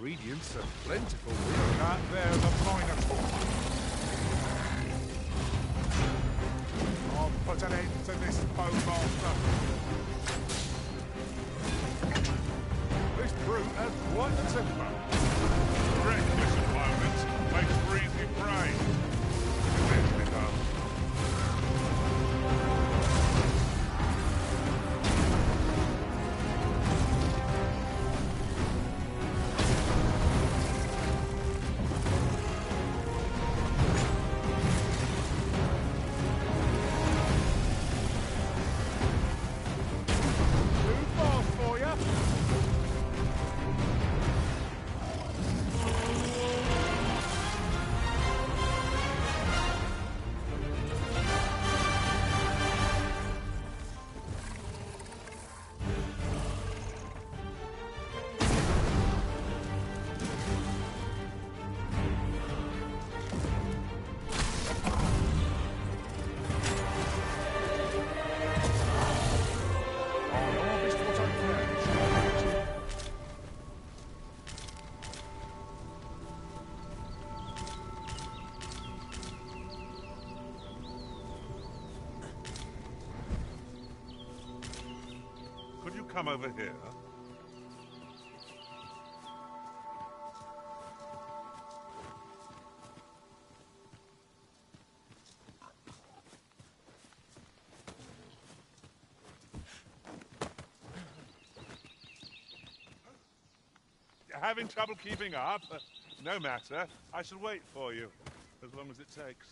ingredients are plentiful. That there's a pineapple. I'll put an end to this bowmaster. This brute has quite a temper. Reckless opponents makes for easy prey. Let me go. Come over here. You're having trouble keeping up? No matter. I shall wait for you, as long as it takes.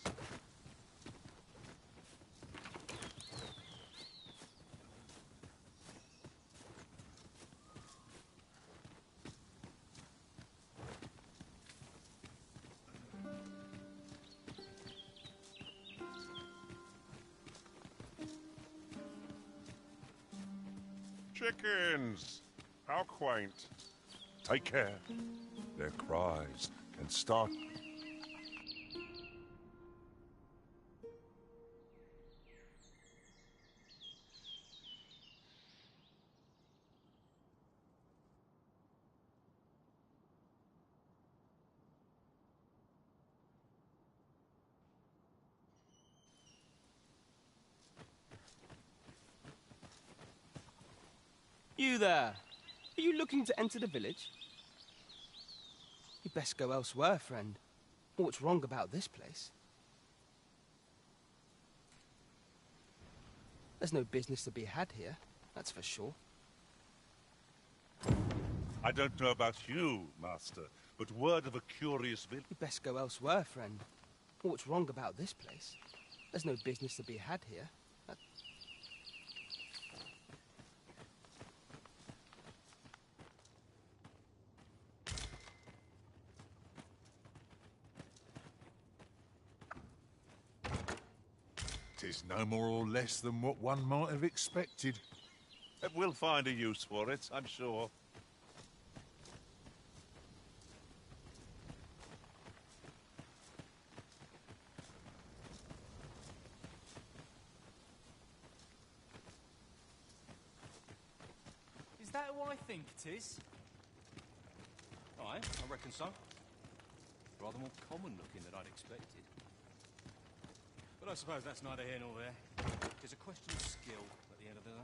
Chickens! How quaint. Take care. Their cries can start... You there! Are you looking to enter the village? You'd best go elsewhere, friend. What's wrong about this place? There's no business to be had here, that's for sure. I don't know about you, Master, but word of a curious village... You'd best go elsewhere, friend. What's wrong about this place? There's no business to be had here. Tis no more or less than what one might have expected. We'll find a use for it, I'm sure. Is that who I think it is? Aye, I reckon so. Rather more common looking than I'd expected. But I suppose that's neither here nor there. It's a question of skill at the end of the day.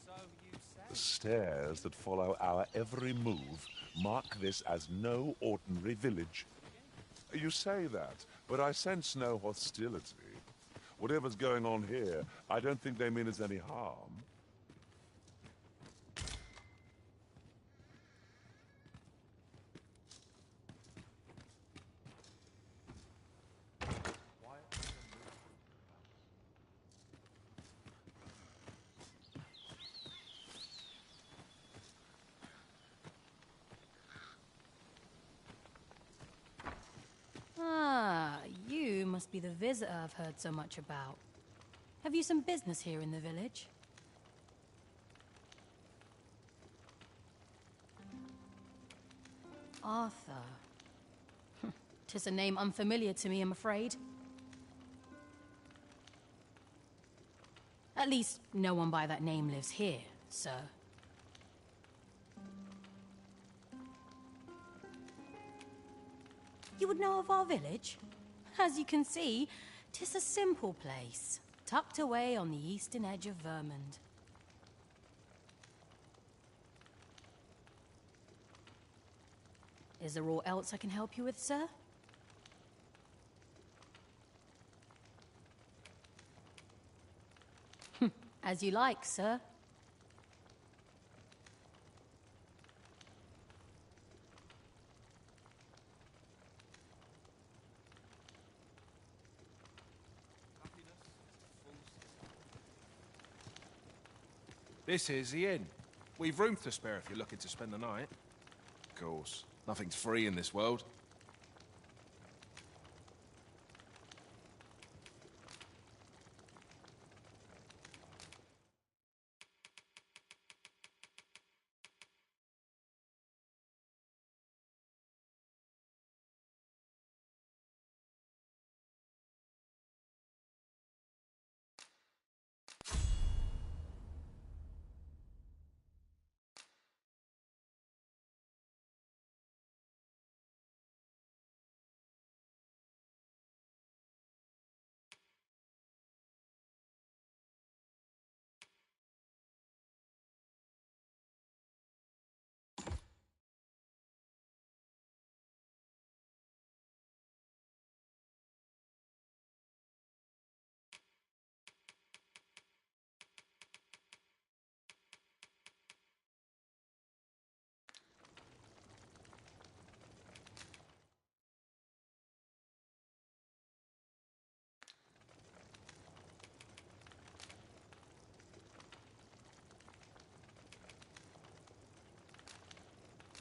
So you say... The stairs that follow our every move mark this as no ordinary village. You say that, but I sense no hostility. Whatever's going on here, I don't think they mean us any harm. Must be the visitor I've heard so much about. Have you some business here in the village? Arthur. 'Tis a name unfamiliar to me, I'm afraid. At least, no one by that name lives here, sir. You would know of our village? As you can see, 'tis a simple place, tucked away on the eastern edge of Vermund. Is there aught else I can help you with, sir? As you like, sir. This is the inn. We've room to spare if you're looking to spend the night. Of course, nothing's free in this world.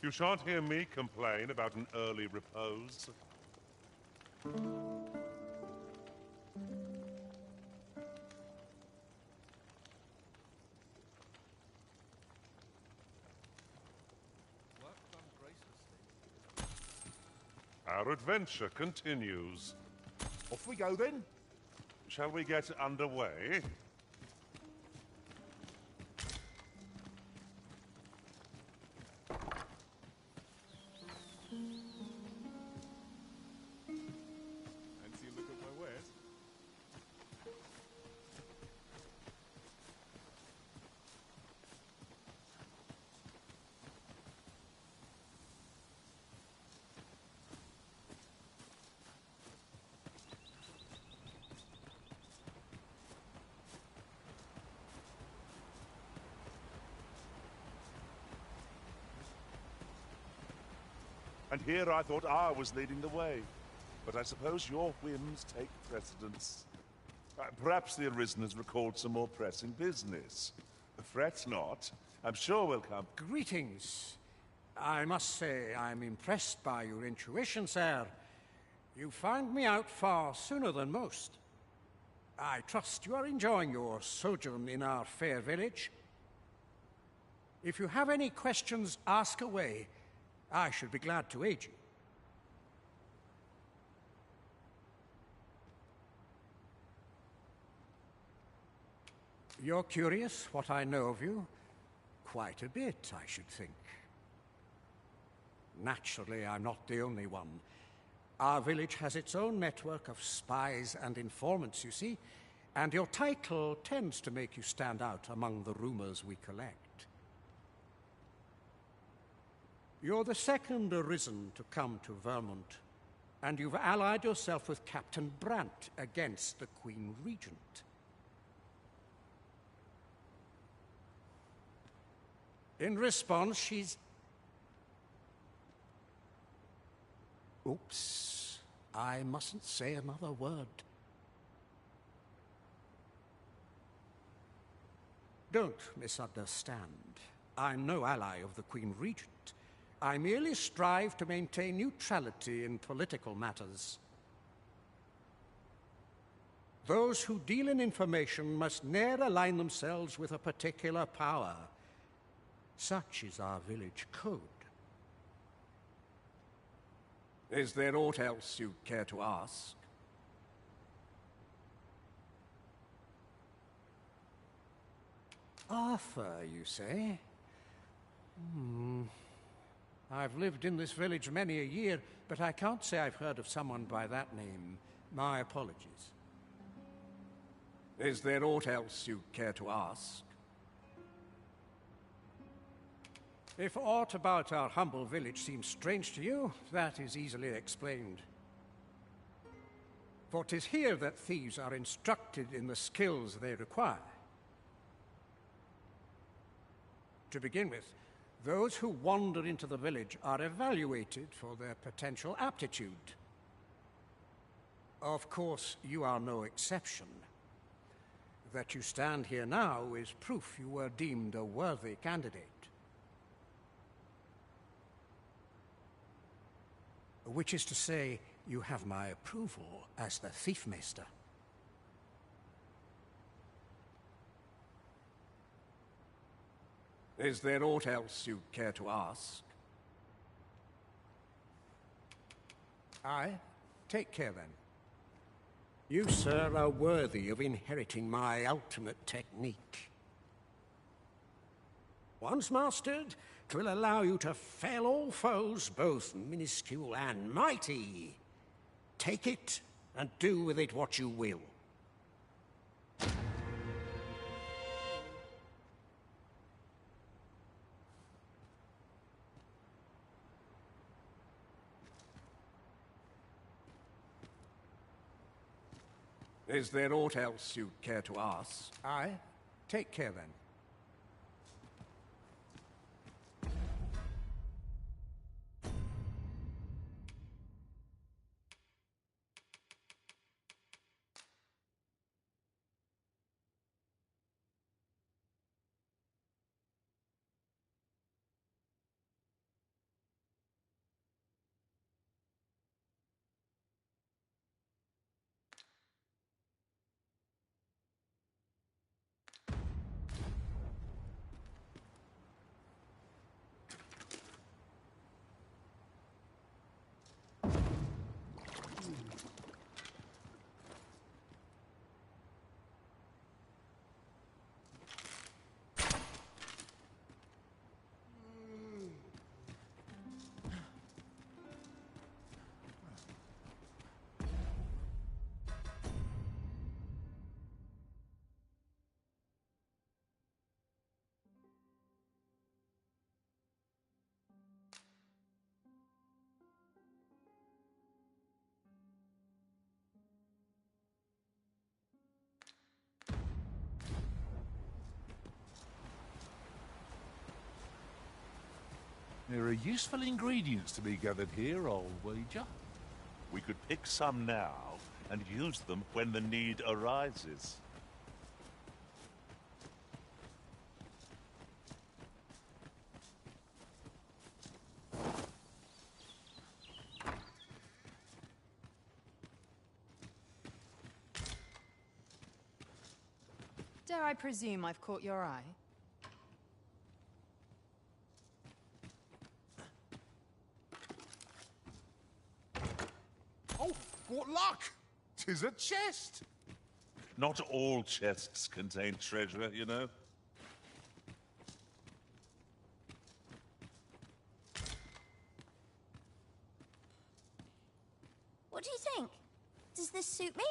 You shan't hear me complain about an early repose. Our adventure continues. Off we go then. Shall we get underway? Fancy a look at my wares? And here I thought I was leading the way. But I suppose your whims take precedence. Perhaps the Arisen has recalled some more pressing business. Fret not. I'm sure we'll come. Greetings. I must say I'm impressed by your intuition, sir. You found me out far sooner than most. I trust you are enjoying your sojourn in our fair village. If you have any questions, ask away. I should be glad to aid you. You're curious what I know of you? Quite a bit, I should think. Naturally, I'm not the only one. Our village has its own network of spies and informants, you see, and your title tends to make you stand out among the rumors we collect. You're the second Arisen to come to Vermont, and you've allied yourself with Captain Brant against the Queen Regent. In response, she's... Oops, I mustn't say another word. Don't misunderstand. I'm no ally of the Queen Regent. I merely strive to maintain neutrality in political matters. Those who deal in information must ne'er align themselves with a particular power. Such is our village code. Is there aught else you'd care to ask? Arthur, you say? I've lived in this village many a year, but I can't say I've heard of someone by that name. My apologies. Is there aught else you care to ask? If aught about our humble village seems strange to you, that is easily explained. For 'tis here that thieves are instructed in the skills they require. To begin with, those who wander into the village are evaluated for their potential aptitude. Of course, you are no exception. That you stand here now is proof you were deemed a worthy candidate. Which is to say, you have my approval as the Thiefmaster. Is there aught else you care to ask? Aye. Take care, then. You, sir, are worthy of inheriting my ultimate technique. Once mastered, 'twill allow you to fell all foes, both minuscule and mighty. Take it, and do with it what you will. Is there aught else you care to ask? Aye. Take care, then. There are useful ingredients to be gathered here, I'll wager. We could pick some now and use them when the need arises. Dare I presume I've caught your eye? Oh, what luck! 'Tis a chest! Not all chests contain treasure, you know. What do you think? Does this suit me?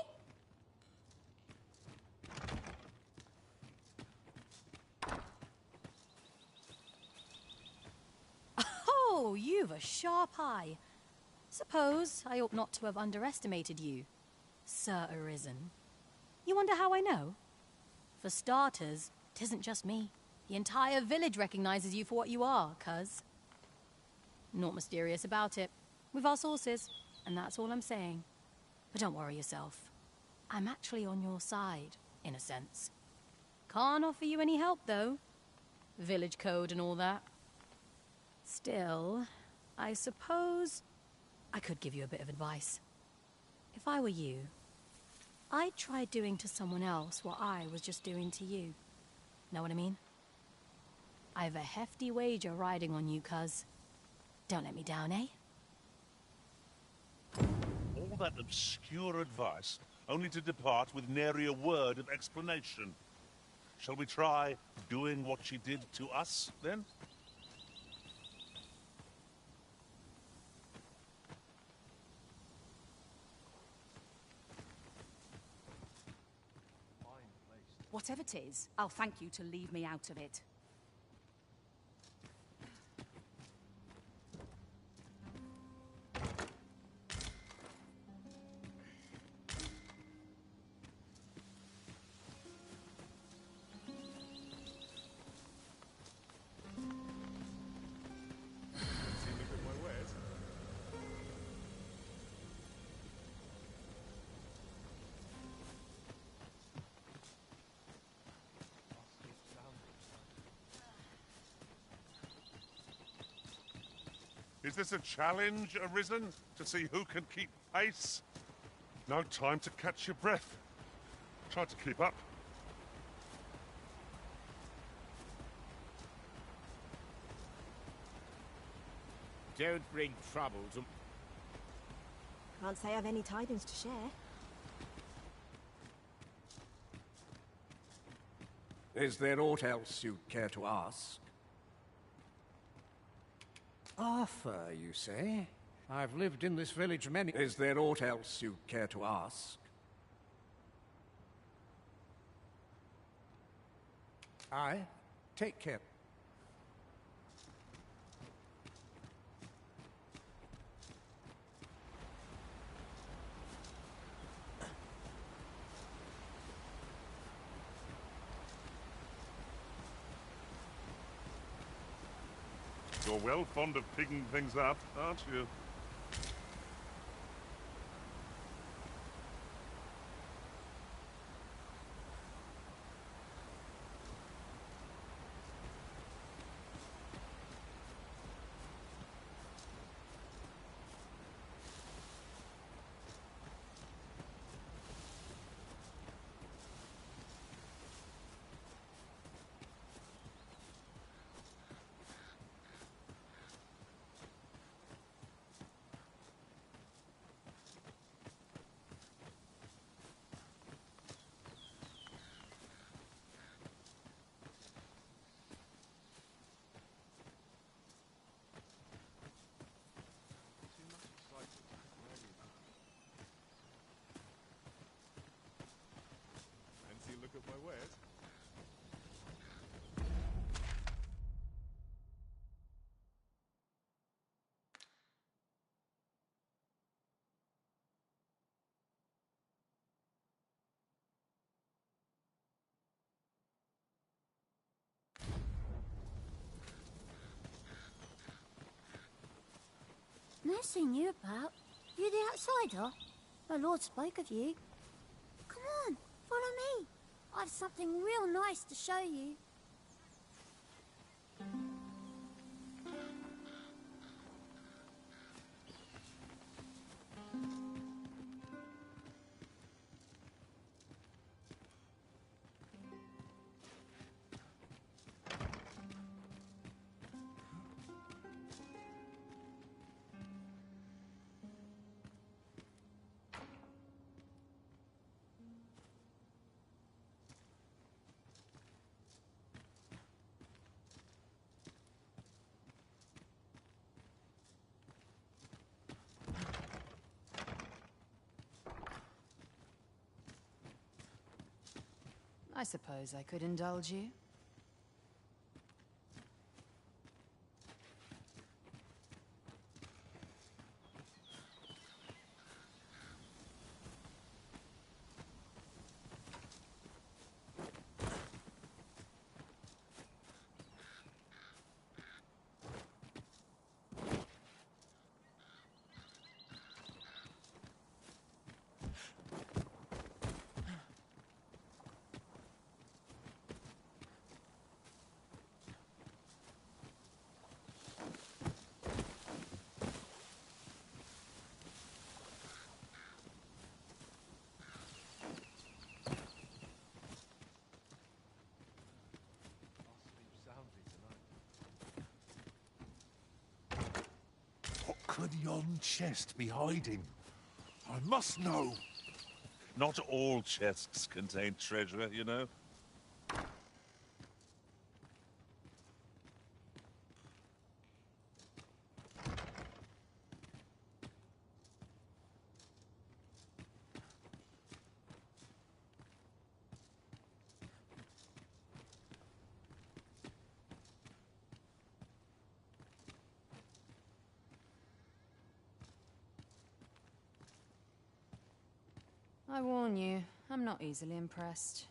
Oh, you've a sharp eye. Suppose I ought not to have underestimated you, Sir Arisen. You wonder how I know? For starters, 'tisn't just me. The entire village recognizes you for what you are, cuz. Naught mysterious about it. We've our sources, and that's all I'm saying. But don't worry yourself. I'm actually on your side, in a sense. Can't offer you any help, though. Village code and all that. Still, I suppose I could give you a bit of advice. If I were you, I'd try doing to someone else what I was just doing to you. Know what I mean? I've a hefty wager riding on you, cuz. Don't let me down, eh? All that obscure advice, only to depart with nary a word of explanation. Shall we try doing what she did to us, then? Whatever 'tis, I'll thank you to leave me out of it. Is this a challenge arisen to see who can keep pace? No time to catch your breath. Try to keep up. Don't bring trouble to... Can't say I've any tidings to share. Is there aught else you'd care to ask? Arthur, you say? I've lived in this village many... Is there aught else you'd care to ask? Aye. Take care. You're well fond of picking things up, aren't you? Look at my wares. Never seen you about. You the outsider? My lord spoke of you. Come on, follow me. I've something real nice to show you. I suppose I could indulge you. What could yon chest be hiding? I must know. Not all chests contain treasure, you know. I warn you, I'm not easily impressed.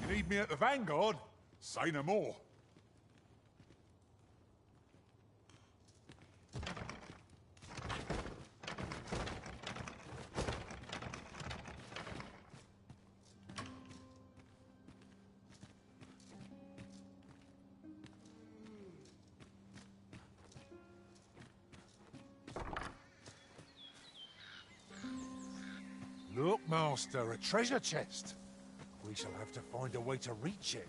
You need me at the Vanguard? Say no more. Look, Master, a treasure chest. We shall have to find a way to reach it.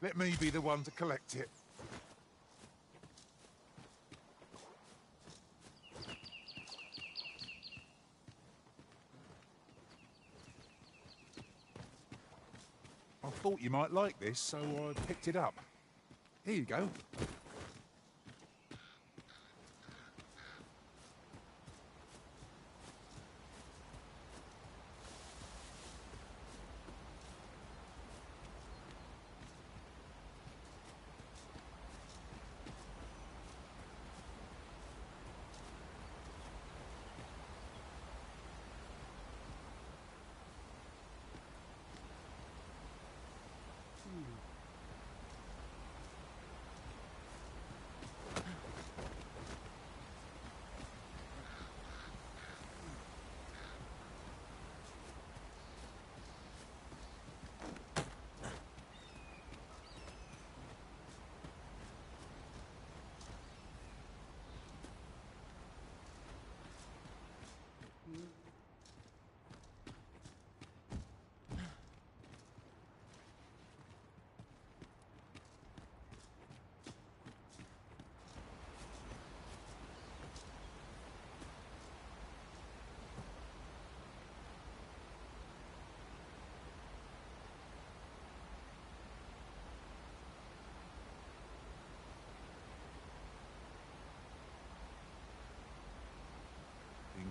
Let me be the one to collect it. I thought you might like this, so I picked it up. Here you go.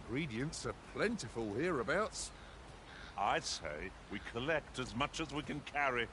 Ingredients are plentiful hereabouts. I'd say we collect as much as we can carry.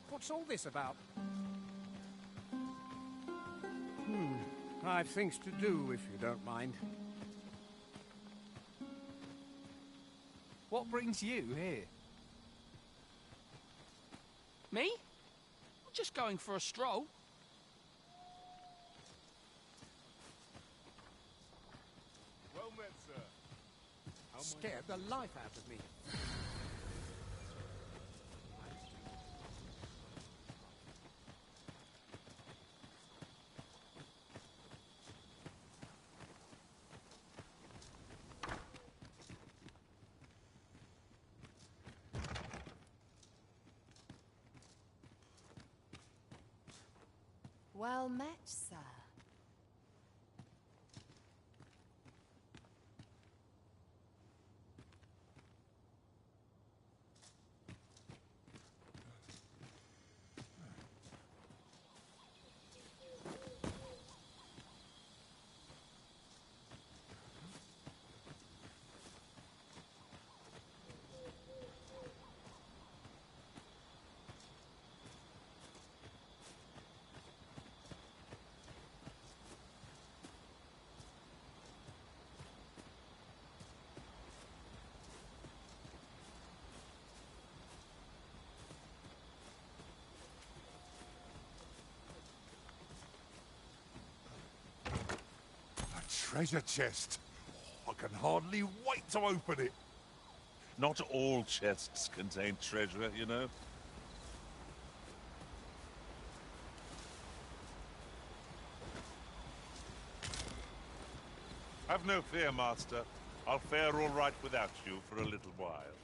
What's all this about? I've things to do, if you don't mind. What brings you here? Me? I'm just going for a stroll. Well met, sir. Scared the life out of me. Well met, sir. treasure chest. I can hardly wait to open it. Not all chests contain treasure, you know. Have no fear, Master. I'll fare all right without you for a little while.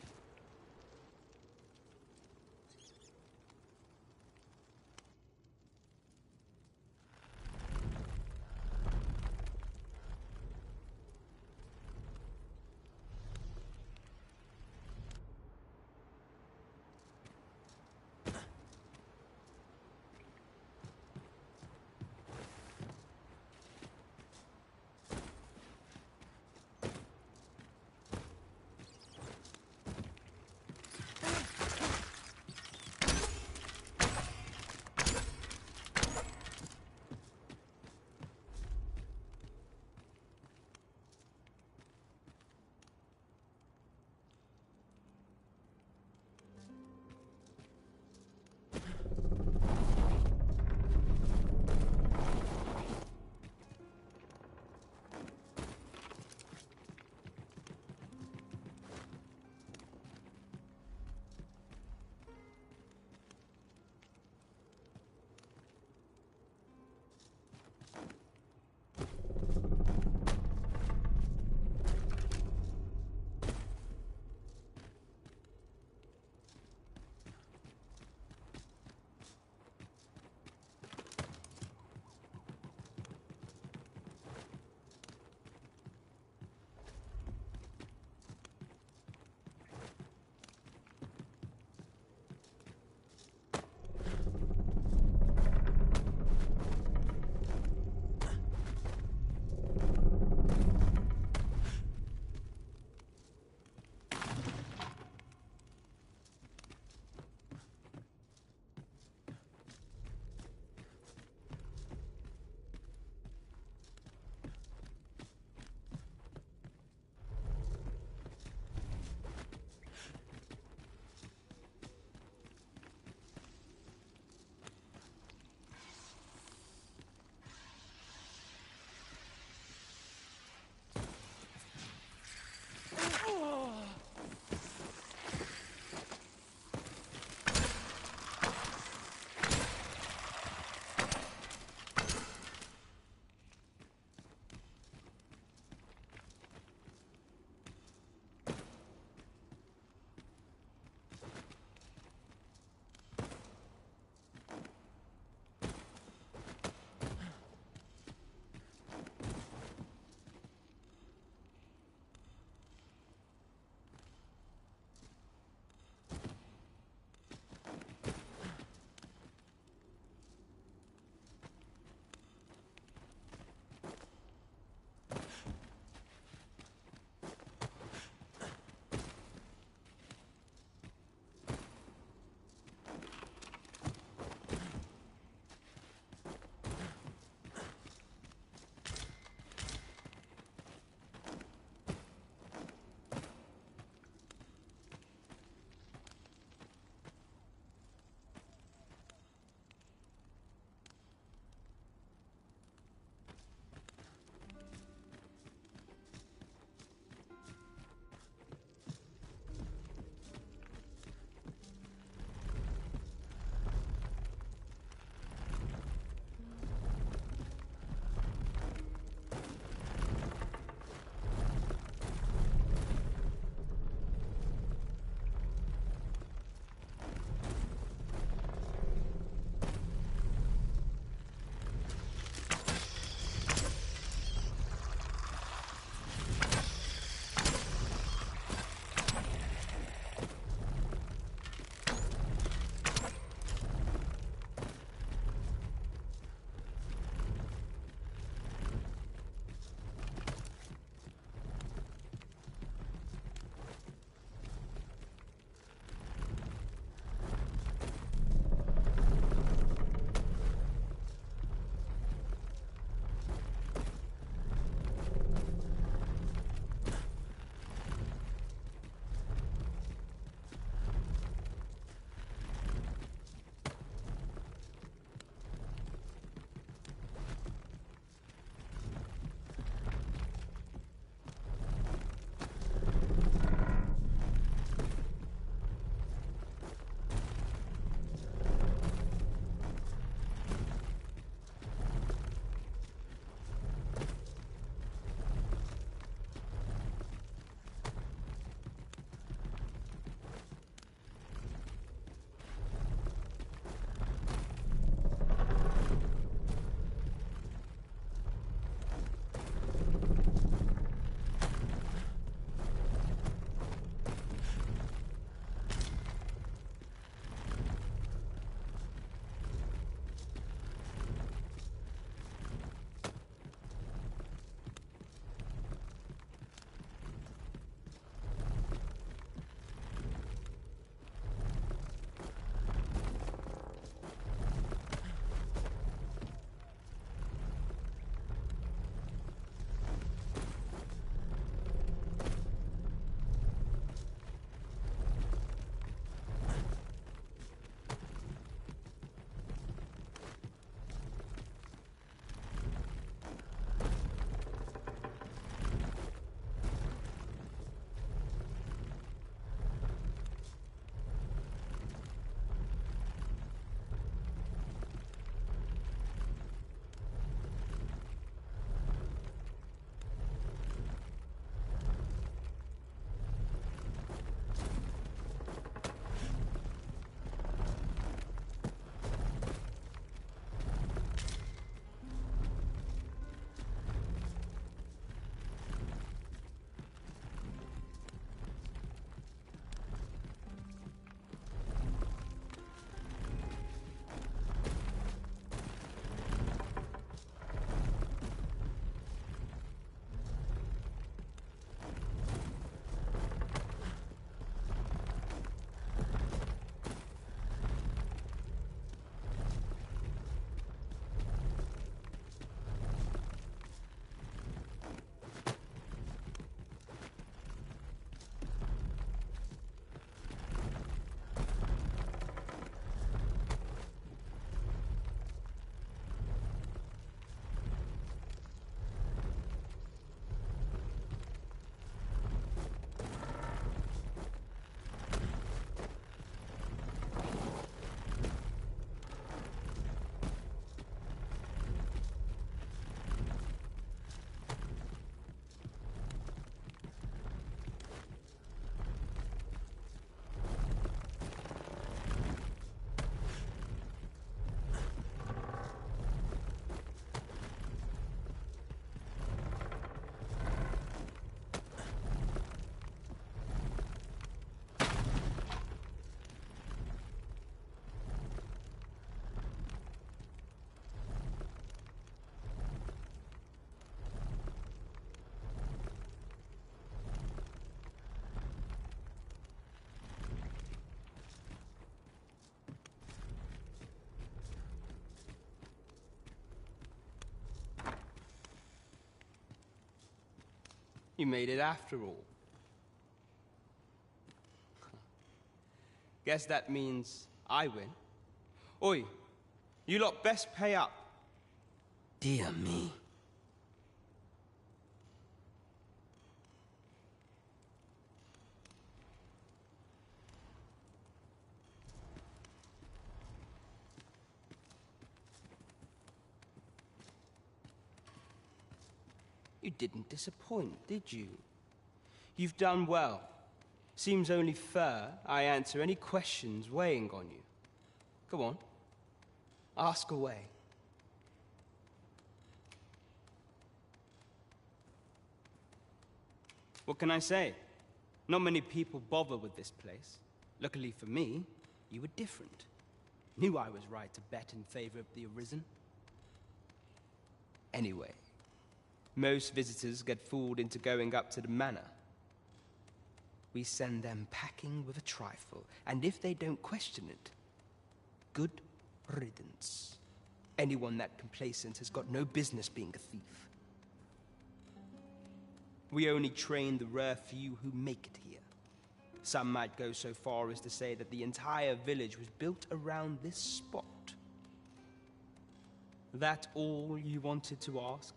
You made it after all. Guess that means I win. Oi, you lot best pay up. Dear me. You didn't disappoint, did you? You've done well. Seems only fair I answer any questions weighing on you. Go on. Ask away. What can I say? Not many people bother with this place. Luckily for me, you were different. Knew I was right to bet in favor of the Arisen. Anyway, most visitors get fooled into going up to the manor. We send them packing with a trifle, and if they don't question it, good riddance. Anyone that complacent has got no business being a thief. We only train the rare few who make it here. Some might go so far as to say that the entire village was built around this spot. That all you wanted to ask?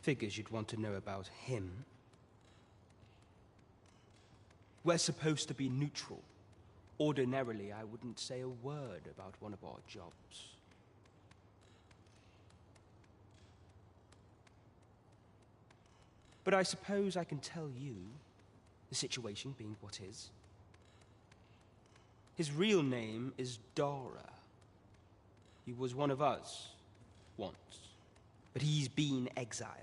Figures you'd want to know about him. We're supposed to be neutral. Ordinarily, I wouldn't say a word about one of our jobs. But I suppose I can tell you, the situation being what is. His real name is Dara. He was one of us, once. But he's been exiled.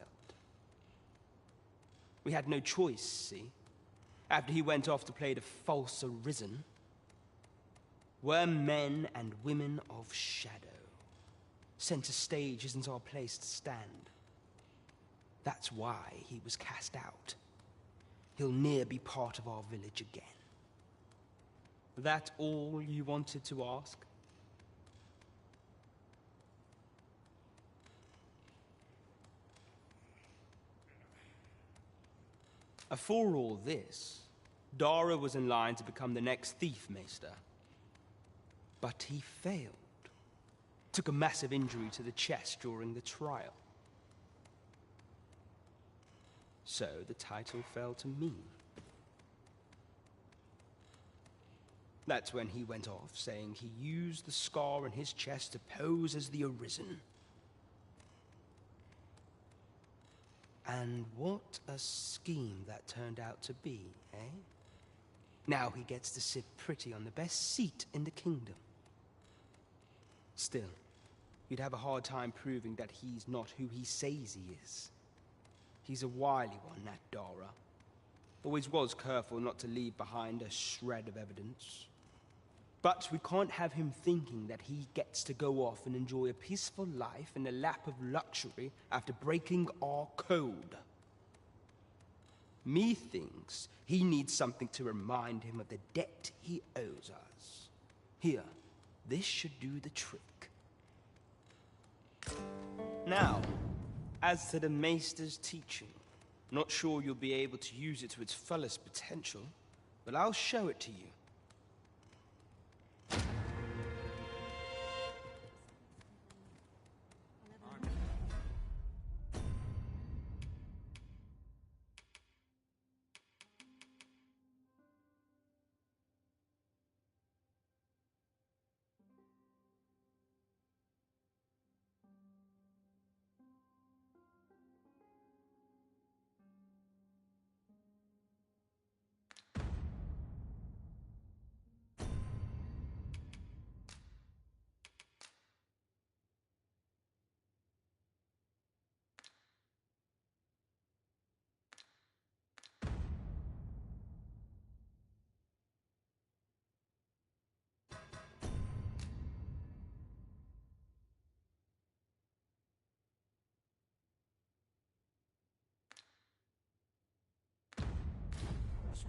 We had no choice, see? After he went off to play the false Arisen, we're men and women of shadow. Center stage isn't our place to stand. That's why he was cast out. He'll ne'er be part of our village again. That all you wanted to ask? For all this, Dara was in line to become the next thief maester. But he failed. Took a massive injury to the chest during the trial. So the title fell to me. That's when he went off, saying he used the scar on his chest to pose as the Arisen. And what a scheme that turned out to be, eh? Now he gets to sit pretty on the best seat in the kingdom. Still, you'd have a hard time proving that he's not who he says he is. He's a wily one, that Dara. Always was careful not to leave behind a shred of evidence. But we can't have him thinking that he gets to go off and enjoy a peaceful life in a lap of luxury after breaking our code. Methinks he needs something to remind him of the debt he owes us. Here, this should do the trick. Now, as to the Maester's teaching, not sure you'll be able to use it to its fullest potential, but I'll show it to you.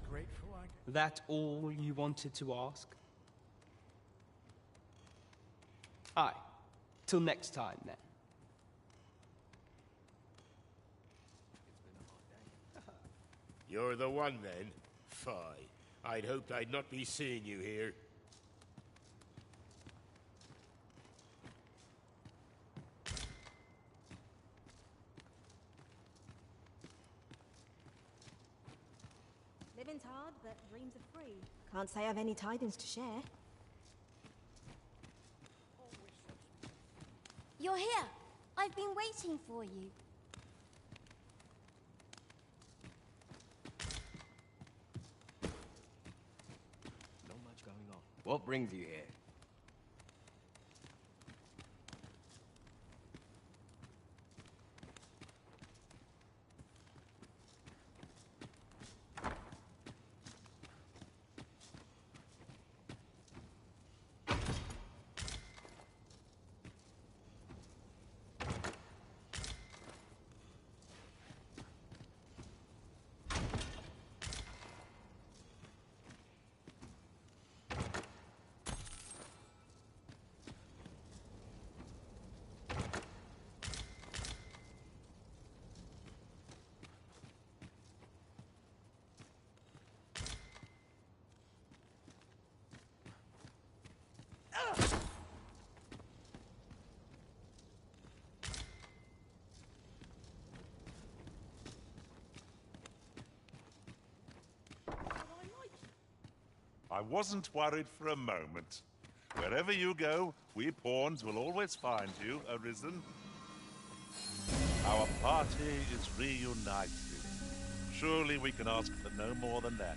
Grateful, I guess. That all you wanted to ask? Aye. Till next time, then. You're the one, then? Fie. I'd hoped I'd not be seeing you here. Living's hard, but dreams are free. Can't say I've any tidings to share. You're here. I've been waiting for you. Not much going on. What brings you here? I wasn't worried for a moment. Wherever you go, we pawns will always find you, Arisen. Our party is reunited. Surely we can ask for no more than that.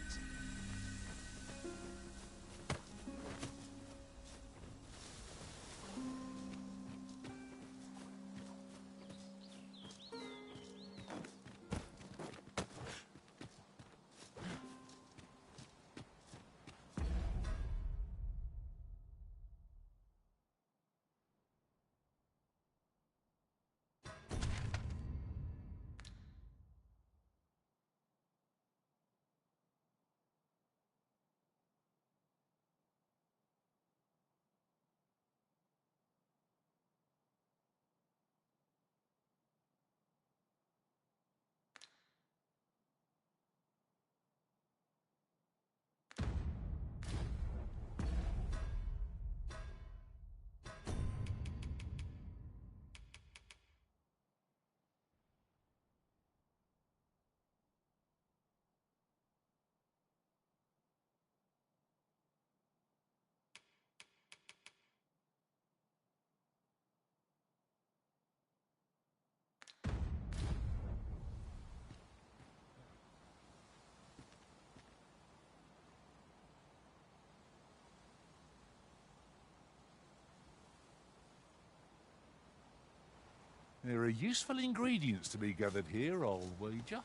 There are useful ingredients to be gathered here, I'll wager.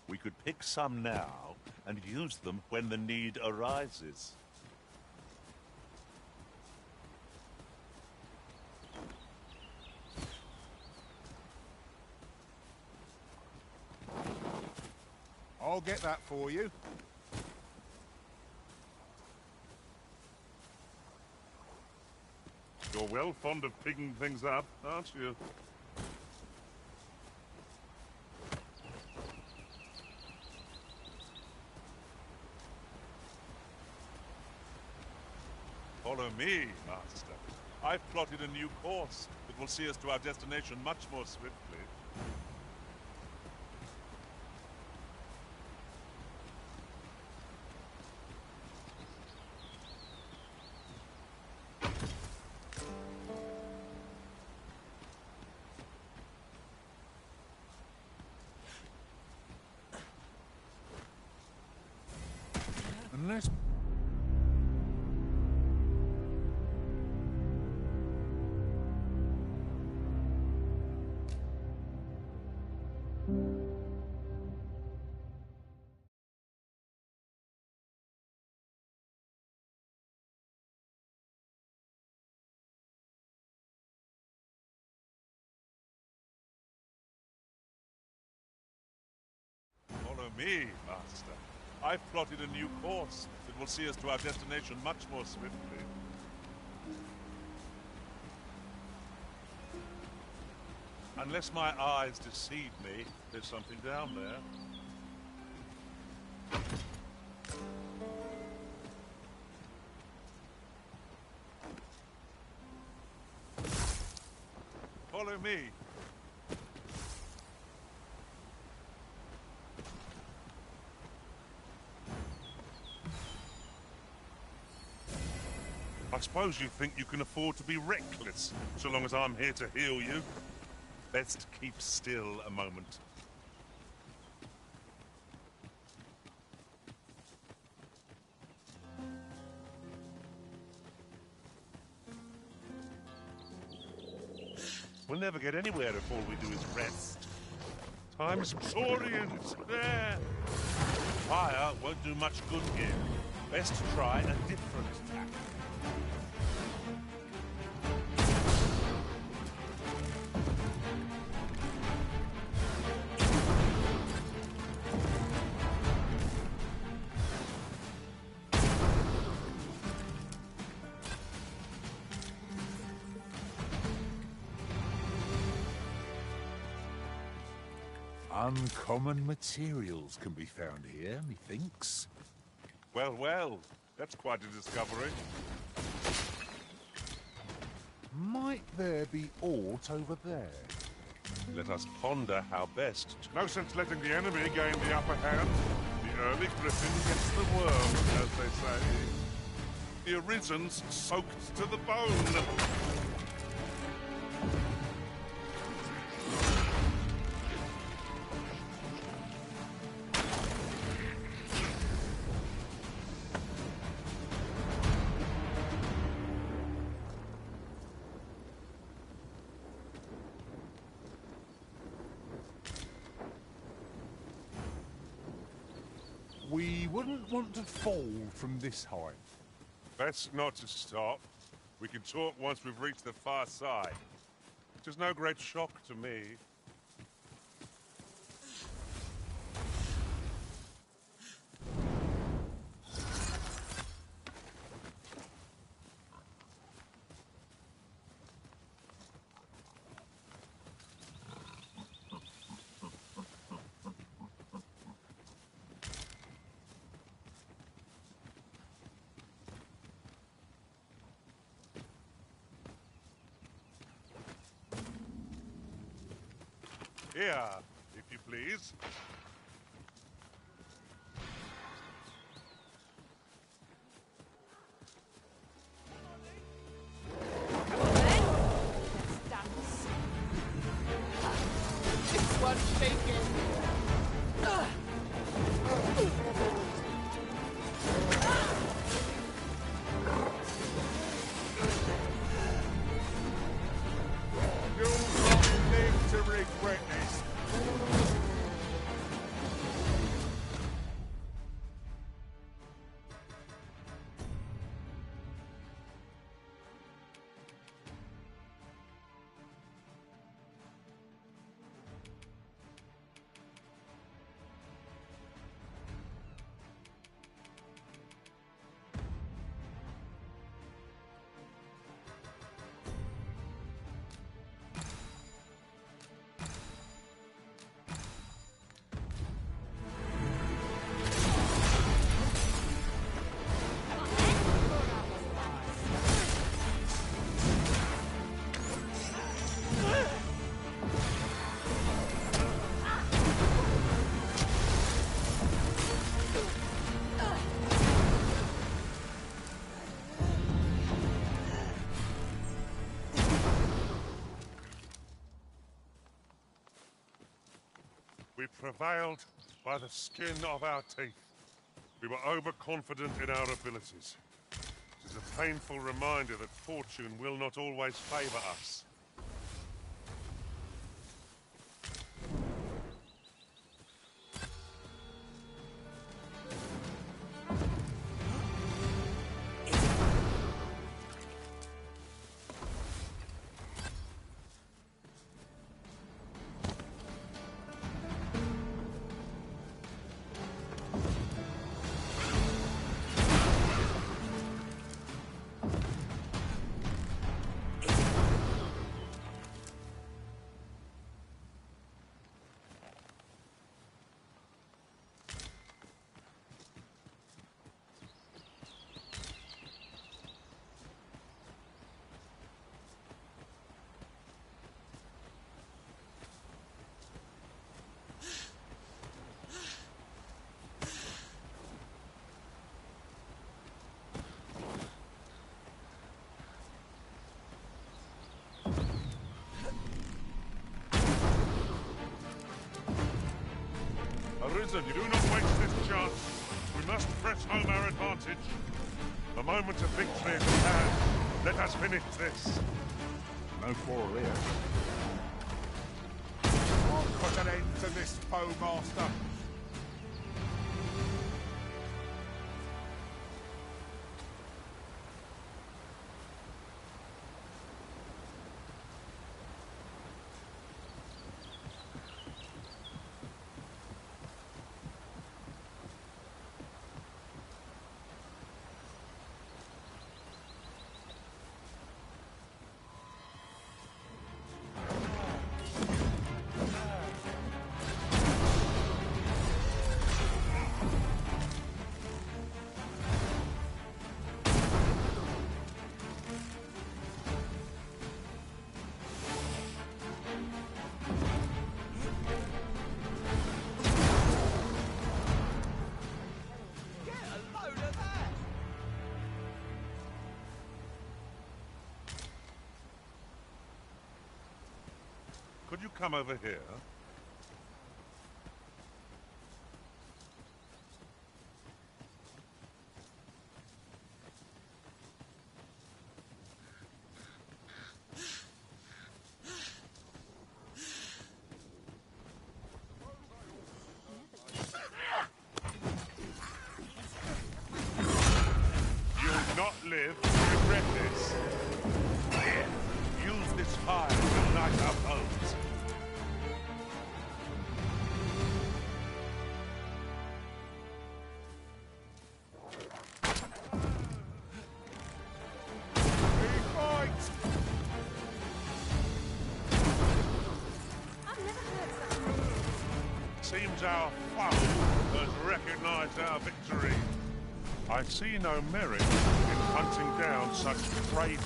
We could pick some now and use them when the need arises. I'll get that for you. You're well fond of picking things up, aren't you? Follow me, Master. I've plotted a new course that will see us to our destination much more swiftly. Unless... Follow me, Master. I've plotted a new course that will see us to our destination much more swiftly. Unless my eyes deceive me, there's something down there. Follow me. I suppose you think you can afford to be reckless, so long as I'm here to heal you. Best keep still a moment. We'll never get anywhere if all we do is rest. Time's Saurians, there! Fire won't do much good here. Best try a different tack. Uncommon materials can be found here, methinks. Well, well, that's quite a discovery. Might there be aught over there? Let us ponder how best. No sense letting the enemy gain the upper hand. The early griffin gets the worm, as they say. The Arisen's soaked to the bone. We wouldn't want to fall from this height. Best not to stop. We can talk once we've reached the far side. Which is no great shock to me. Here, if you please. This one's shaking. We prevailed by the skin of our teeth. We were overconfident in our abilities. It is a painful reminder that fortune will not always favor us. Arisen, do not waste this chance. We must press home our advantage. The moment of victory is at hand. Let us finish this. No quarrel here. I'll put an end to this foe, Master. Could you come over here? You'll not live to regret this. Here, use this fire to unite our foes. Seems our foe has recognized our victory. I see no merit in hunting down such cravens.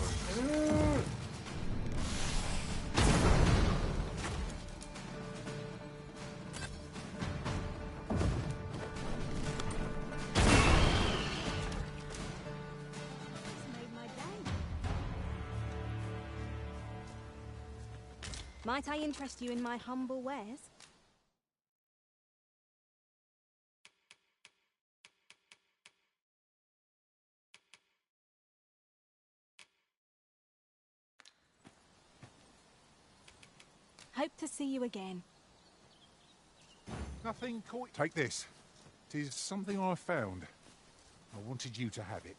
Might I interest you in my humble wares? Hope to see you again. Nothing quite... Take this. It is something I found. I wanted you to have it.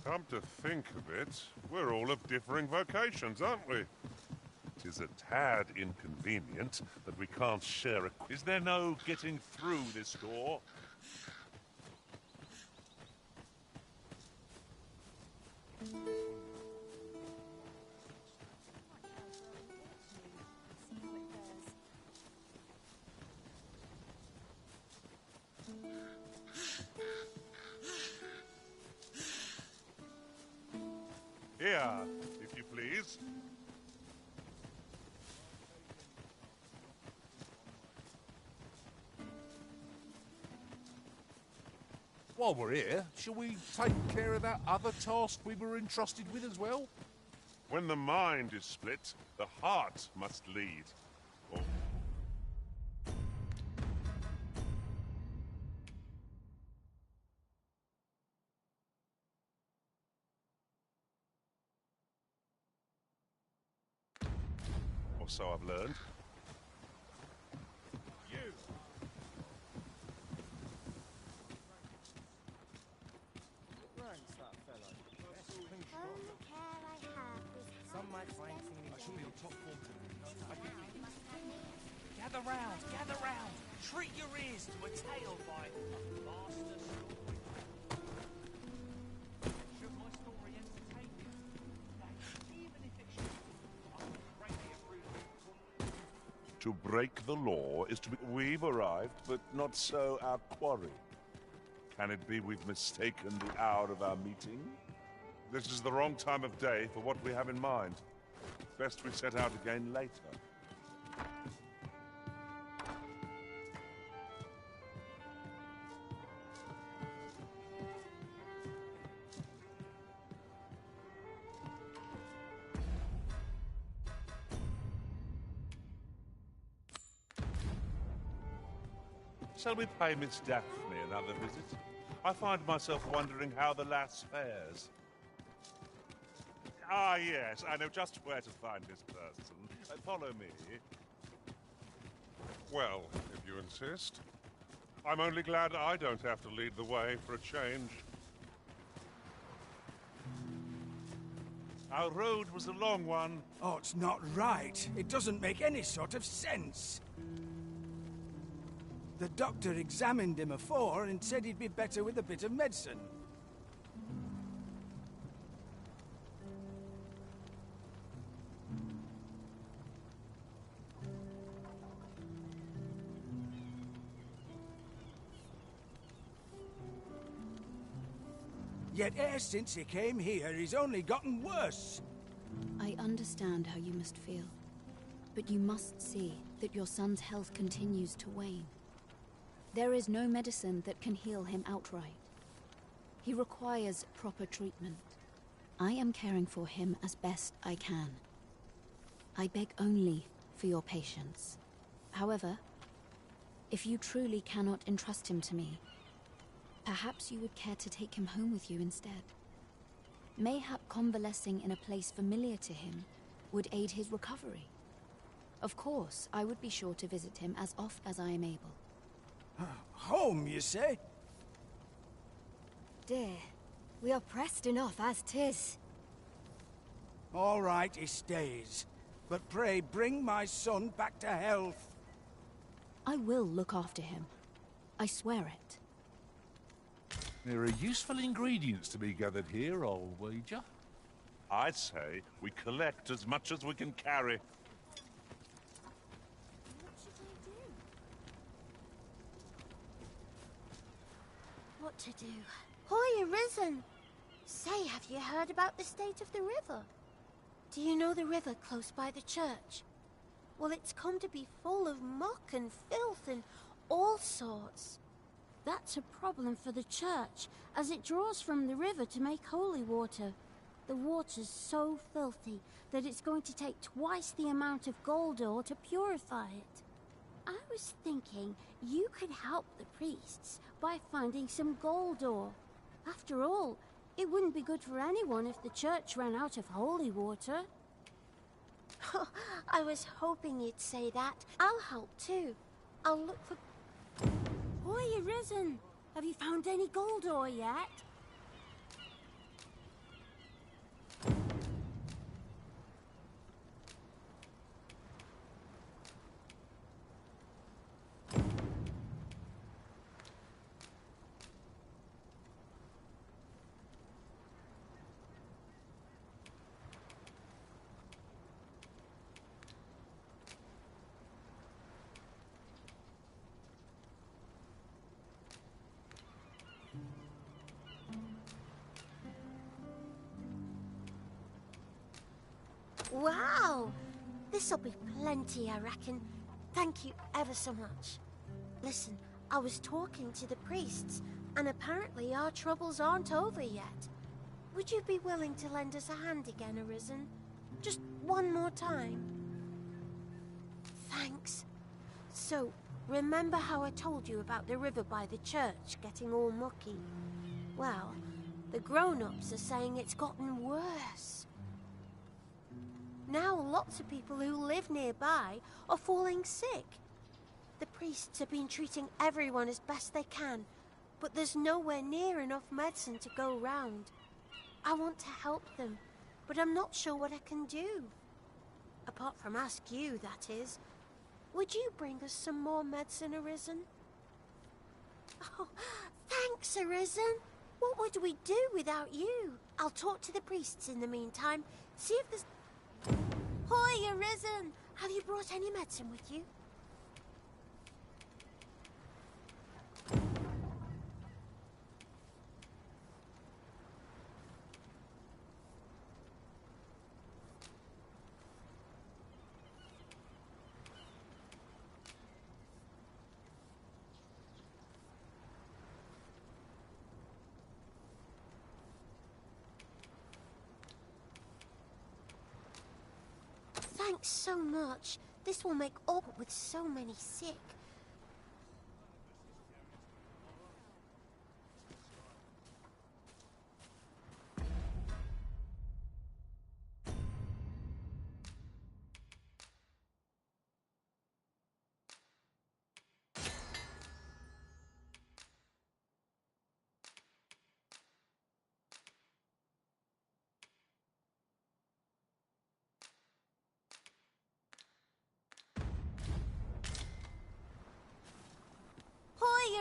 Come to think of it, we're all of differing vocations, aren't we? It is a tad inconvenient that we can't share a... Is there no getting through this door? Here, if you please. While we're here, shall we take care of that other task we were entrusted with as well? When the mind is split, the heart must lead. Or... or so I've learned. You! Some might find singing. I should be on top form today. Gather round, gather round. Treat your ears to a tale by Master Story. Should my story entertain you? Even if it should, I would greatly approve. To break the law is to be... We've arrived, but not so our quarry. Can it be we've mistaken the hour of our meeting? This is the wrong time of day for what we have in mind. Best we set out again later. Shall we pay Miss Daphne another visit? I find myself wondering how the lass fares. Ah, yes, I know just where to find this person. Follow me. Well, if you insist. I'm only glad I don't have to lead the way for a change. Our road was a long one. Oh, it's not right. It doesn't make any sort of sense. The doctor examined him afore and said he'd be better with a bit of medicine. Yet ever since he came here, he's only gotten worse. I understand how you must feel, but you must see that your son's health continues to wane. There is no medicine that can heal him outright. He requires proper treatment. I am caring for him as best I can. I beg only for your patience. However, if you truly cannot entrust him to me, perhaps you would care to take him home with you instead. Mayhap convalescing in a place familiar to him would aid his recovery. Of course, I would be sure to visit him as oft as I am able. Home, you say? Dear, we are pressed enough as 'tis. All right, he stays. But pray, bring my son back to health. I will look after him. I swear it. There are useful ingredients to be gathered here, I'll wager. I'd say we collect as much as we can carry. What to do? Hoy, Arisen! Say, have you heard about the state of the river? Do you know the river close by the church? Well, it's come to be full of muck and filth and all sorts. That's a problem for the church, as it draws from the river to make holy water. The water's so filthy that it's going to take twice the amount of gold ore to purify it. I was thinking you could help the priests by finding some gold ore. After all, it wouldn't be good for anyone if the church ran out of holy water. I was hoping you'd say that. I'll help too. I'll look for... Boy, Arisen! Have you found any gold ore yet? Wow! This'll be plenty, I reckon. Thank you ever so much. Listen, I was talking to the priests, and apparently our troubles aren't over yet. Would you be willing to lend us a hand again, Arisen? Just one more time? Thanks. So, remember how I told you about the river by the church getting all mucky? Well, the grown-ups are saying it's gotten worse. Now lots of people who live nearby are falling sick. The priests have been treating everyone as best they can, but there's nowhere near enough medicine to go round. I want to help them, but I'm not sure what I can do. Apart from ask you, that is. Would you bring us some more medicine, Arisen? Oh, thanks, Arisen. What would we do without you? I'll talk to the priests in the meantime, see if there's... Hoy, Arisen! Have you brought any medicine with you? Thanks so much. This will make all with so many sick.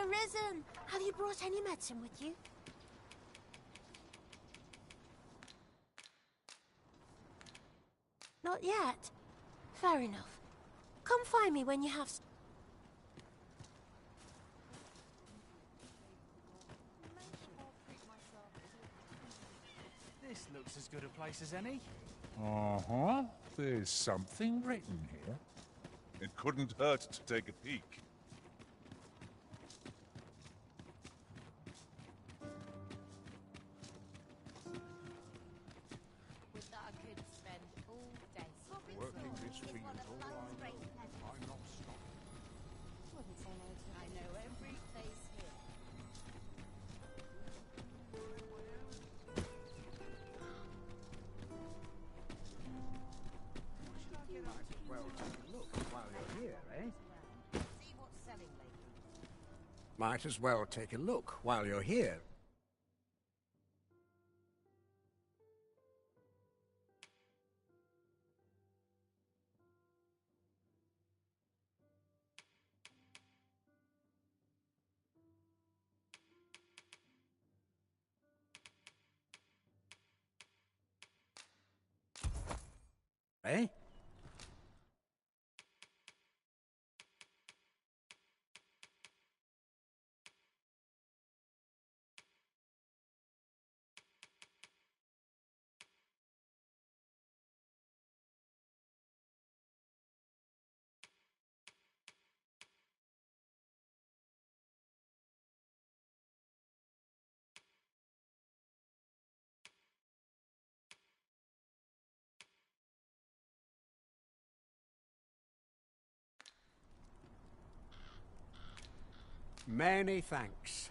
Arisen! Have you brought any medicine with you? Not yet. Fair enough. Come find me when you have... This looks as good a place as any. Uh-huh. There's something written here. It couldn't hurt to take a peek. With that I could spend all day. Working this field all I know. I'm not stopping. Wouldn't say no to it. I know every place here. Well, take a look while you're here, eh? See what's selling lately. Might as well take a look while you're here. Eh? Many thanks.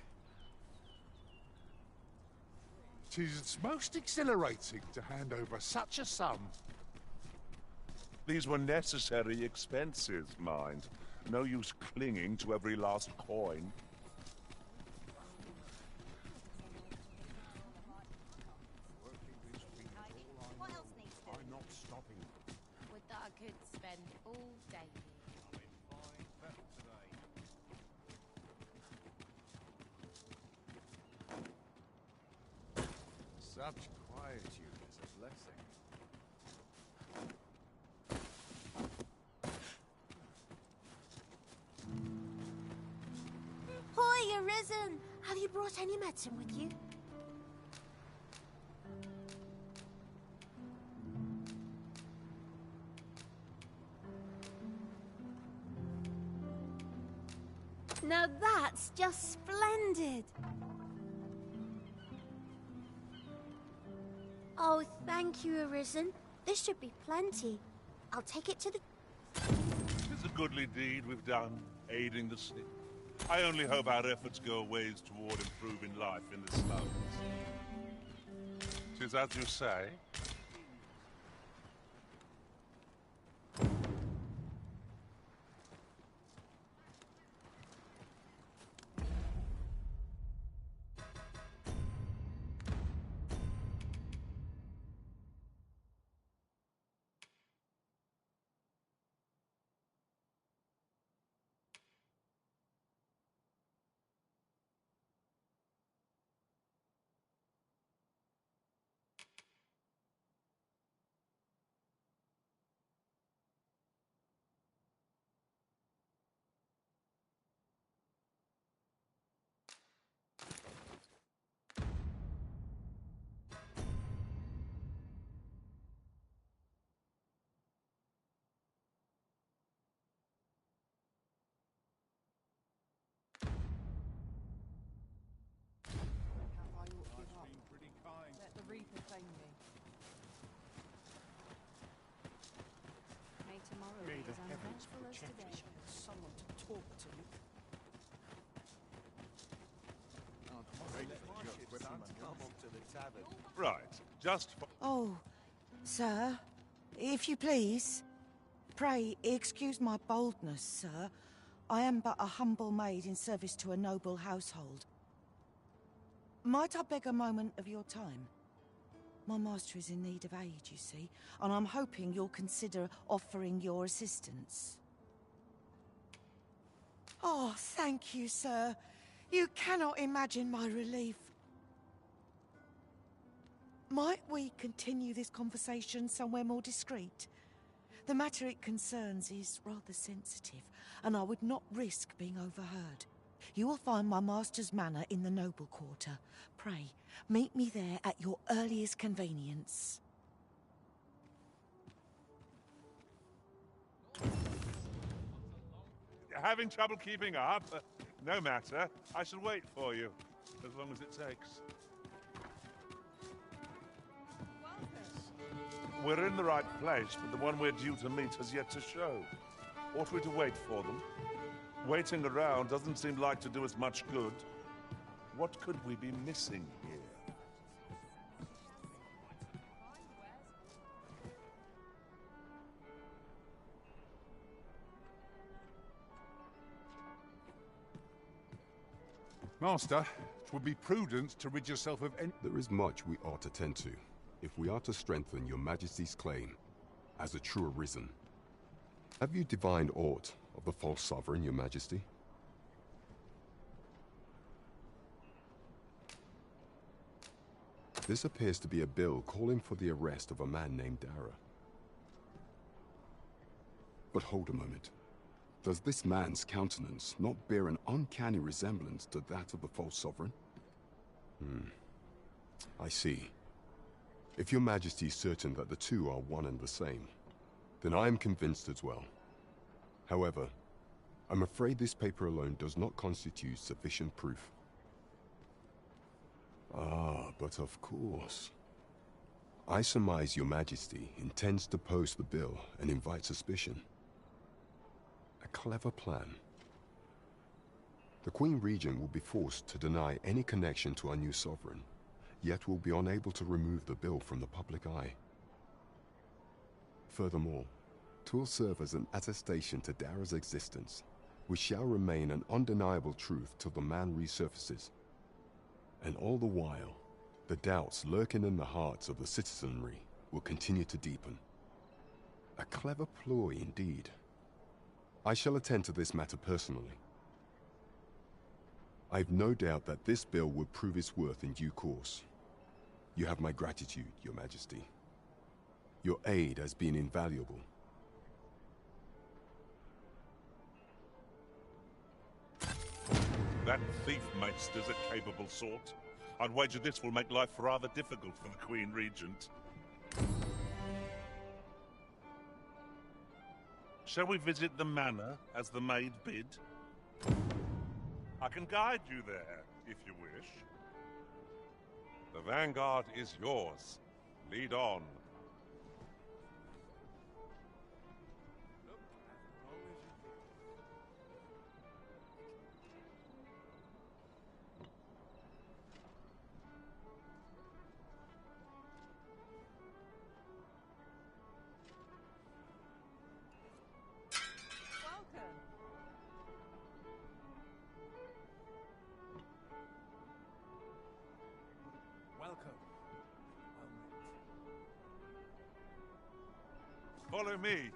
'Tis most exhilarating to hand over such a sum. These were necessary expenses, mind. No use clinging to every last coin. What else needs doing? I'm not stopping. With that I could spend all day here. Such quietude is a blessing. Hoy, Arisen! Have you brought any medicine with you? Now that's just splendid! Oh, thank you, Arisen. This should be plenty. I'll take it to the... It's a goodly deed we've done, aiding the sick. I only hope our efforts go a ways toward improving life in the slums. 'Tis as you say. Let the Reaper claim me. May tomorrow be as uneventful as today. Someone to talk to. Right, just for... Oh, sir, if you please, pray excuse my boldness, sir. I am but a humble maid in service to a noble household. Might I beg a moment of your time? My master is in need of aid, you see, and I'm hoping you'll consider offering your assistance. Oh, thank you, sir. You cannot imagine my relief. Might we continue this conversation somewhere more discreet? The matter it concerns is rather sensitive, and I would not risk being overheard. You will find my master's manor in the noble quarter. Pray, meet me there at your earliest convenience. Having trouble keeping up? No matter. I shall wait for you, as long as it takes. We're in the right place, but the one we're due to meet has yet to show. Ought we to wait for them? Waiting around doesn't seem like to do us much good. What could we be missing here? Master, it would be prudent to rid yourself of any... There is much we ought to tend to, if we are to strengthen your Majesty's claim as a true Arisen. Have you divined aught of the false sovereign, your Majesty? This appears to be a bill calling for the arrest of a man named Dara. But hold a moment. Does this man's countenance not bear an uncanny resemblance to that of the false sovereign? I see. If your Majesty is certain that the two are one and the same, then I am convinced as well. However, I'm afraid this paper alone does not constitute sufficient proof. Ah, but of course. I surmise your Majesty intends to post the bill and invite suspicion. A clever plan. The Queen Regent will be forced to deny any connection to our new sovereign, yet will be unable to remove the bill from the public eye. Furthermore, 'twill serve as an attestation to Dara's existence, which shall remain an undeniable truth till the man resurfaces. And all the while, the doubts lurking in the hearts of the citizenry will continue to deepen. A clever ploy indeed. I shall attend to this matter personally. I've no doubt that this bill will prove its worth in due course. You have my gratitude, your Majesty. Your aid has been invaluable. That thief maester's a capable sort. I'd wager this will make life rather difficult for the Queen Regent. Shall we visit the manor as the maid bid? I can guide you there, if you wish. The vanguard is yours. Lead on. Follow me.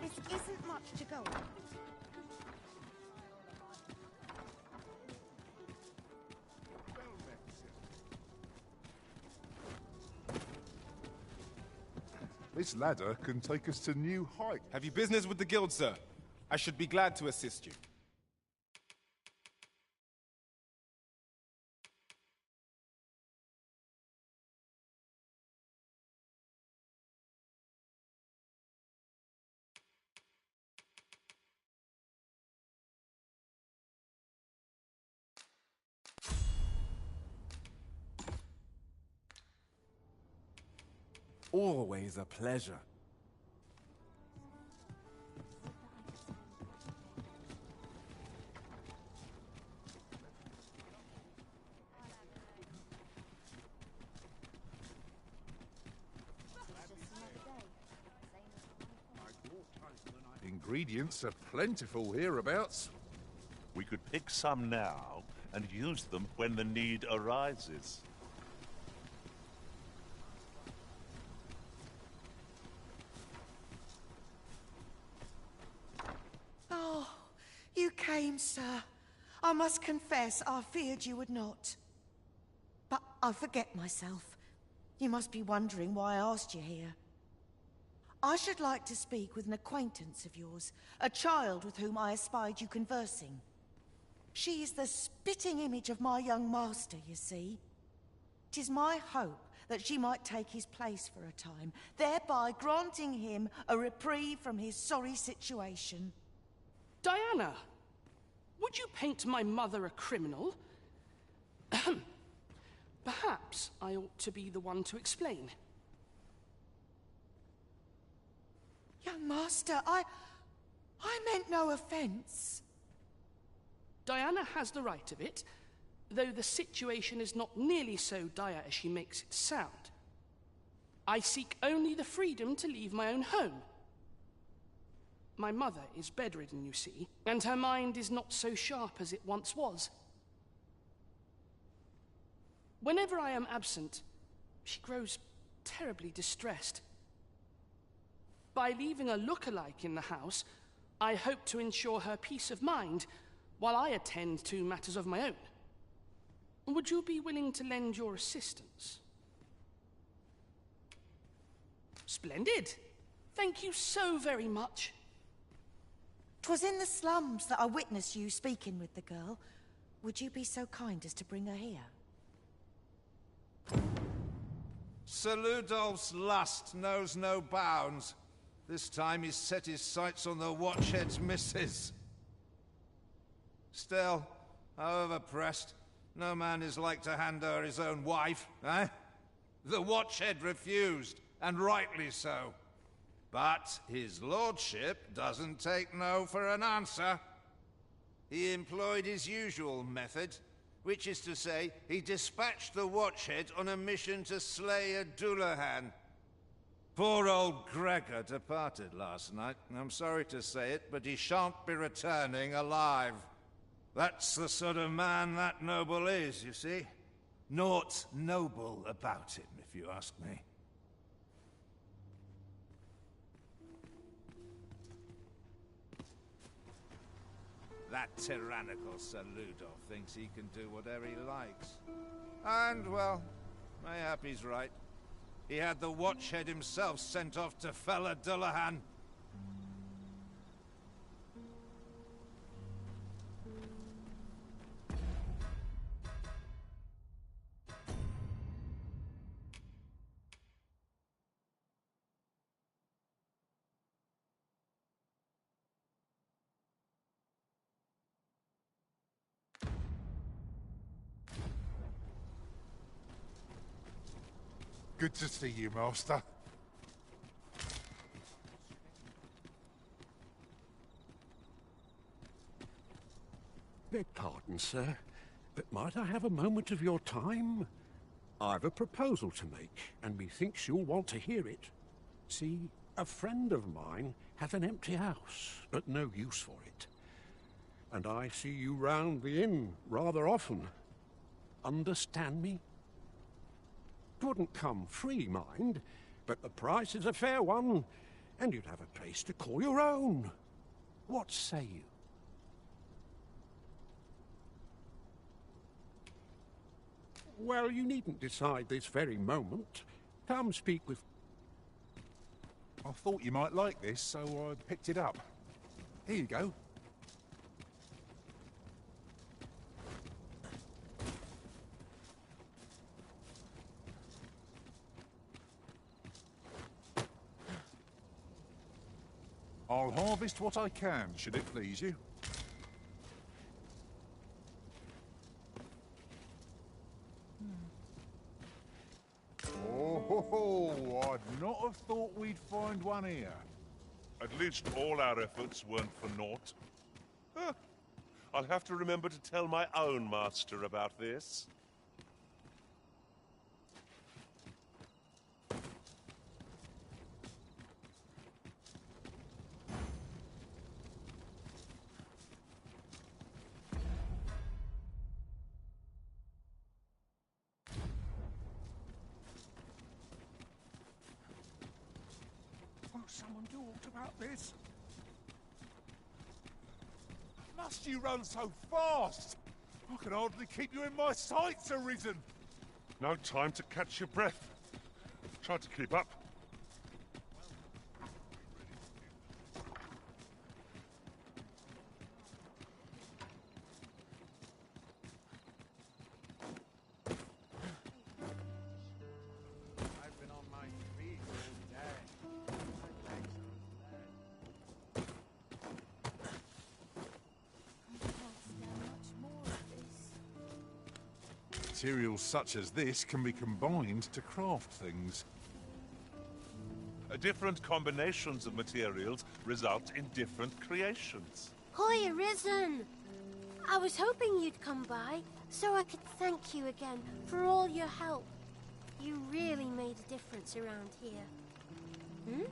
This isn't much to go on. This ladder can take us to new heights. Have you business with the guild, sir? I should be glad to assist you. Always a pleasure. Ingredients are plentiful hereabouts. We could pick some now and use them when the need arises. Oh, you came, sir. I must confess, I feared you would not. But I forget myself. You must be wondering why I asked you here. I should like to speak with an acquaintance of yours, a child with whom I espied you conversing. She is the spitting image of my young master, you see. 'Tis my hope that she might take his place for a time, thereby granting him a reprieve from his sorry situation. Diana, would you paint my mother a criminal? Perhaps I ought to be the one to explain. Young master, I meant no offense. Diana has the right of it, though the situation is not nearly so dire as she makes it sound. I seek only the freedom to leave my own home. My mother is bedridden, you see, and her mind is not so sharp as it once was. Whenever I am absent, she grows terribly distressed. By leaving a look-alike in the house, I hope to ensure her peace of mind while I attend to matters of my own. Would you be willing to lend your assistance? Splendid! Thank you so very much. 'Twas in the slums that I witnessed you speaking with the girl. Would you be so kind as to bring her here? Sir Ludolf's lust knows no bounds. This time he's set his sights on the Watchhead's missus. Still, however pressed, no man is like to hand her his own wife, eh? The Watchhead refused, and rightly so. But his lordship doesn't take no for an answer. He employed his usual method, which is to say, he dispatched the Watchhead on a mission to slay a Dullahan. Poor old Gregor departed last night. I'm sorry to say it, but he shan't be returning alive. That's the sort of man that noble is, you see. Naught noble about him, if you ask me. That tyrannical Sir Ludolf thinks he can do whatever he likes. And, well, mayhap he's right. He had the Watchhead himself sent off to fell a Dullahan. Good to see you, Master. Beg pardon, sir, but might I have a moment of your time? I've a proposal to make, and methinks you'll want to hear it. See, a friend of mine has an empty house, but no use for it. And I see you round the inn rather often. Understand me? 'Twouldn't come free, mind, but the price is a fair one, and you'd have a place to call your own. What say you? Well, you needn't decide this very moment. Come speak with... I thought you might like this, so I picked it up. Here you go. I'll harvest what I can, should it please you. Oh, Oh, I'd not have thought we'd find one here. At least all our efforts weren't for naught. Huh. I'll have to remember to tell my own master about this. Won't someone do aught about this? Must you run so fast? I can hardly keep you in my sights, Arisen. No time to catch your breath. Try to keep up. I've been on my feet all day. My legs are Materials such as this can be combined to craft things. Different combinations of materials result in different creations. Hoy, Arisen! I was hoping you'd come by so I could thank you again for all your help. You really made a difference around here. Hmm?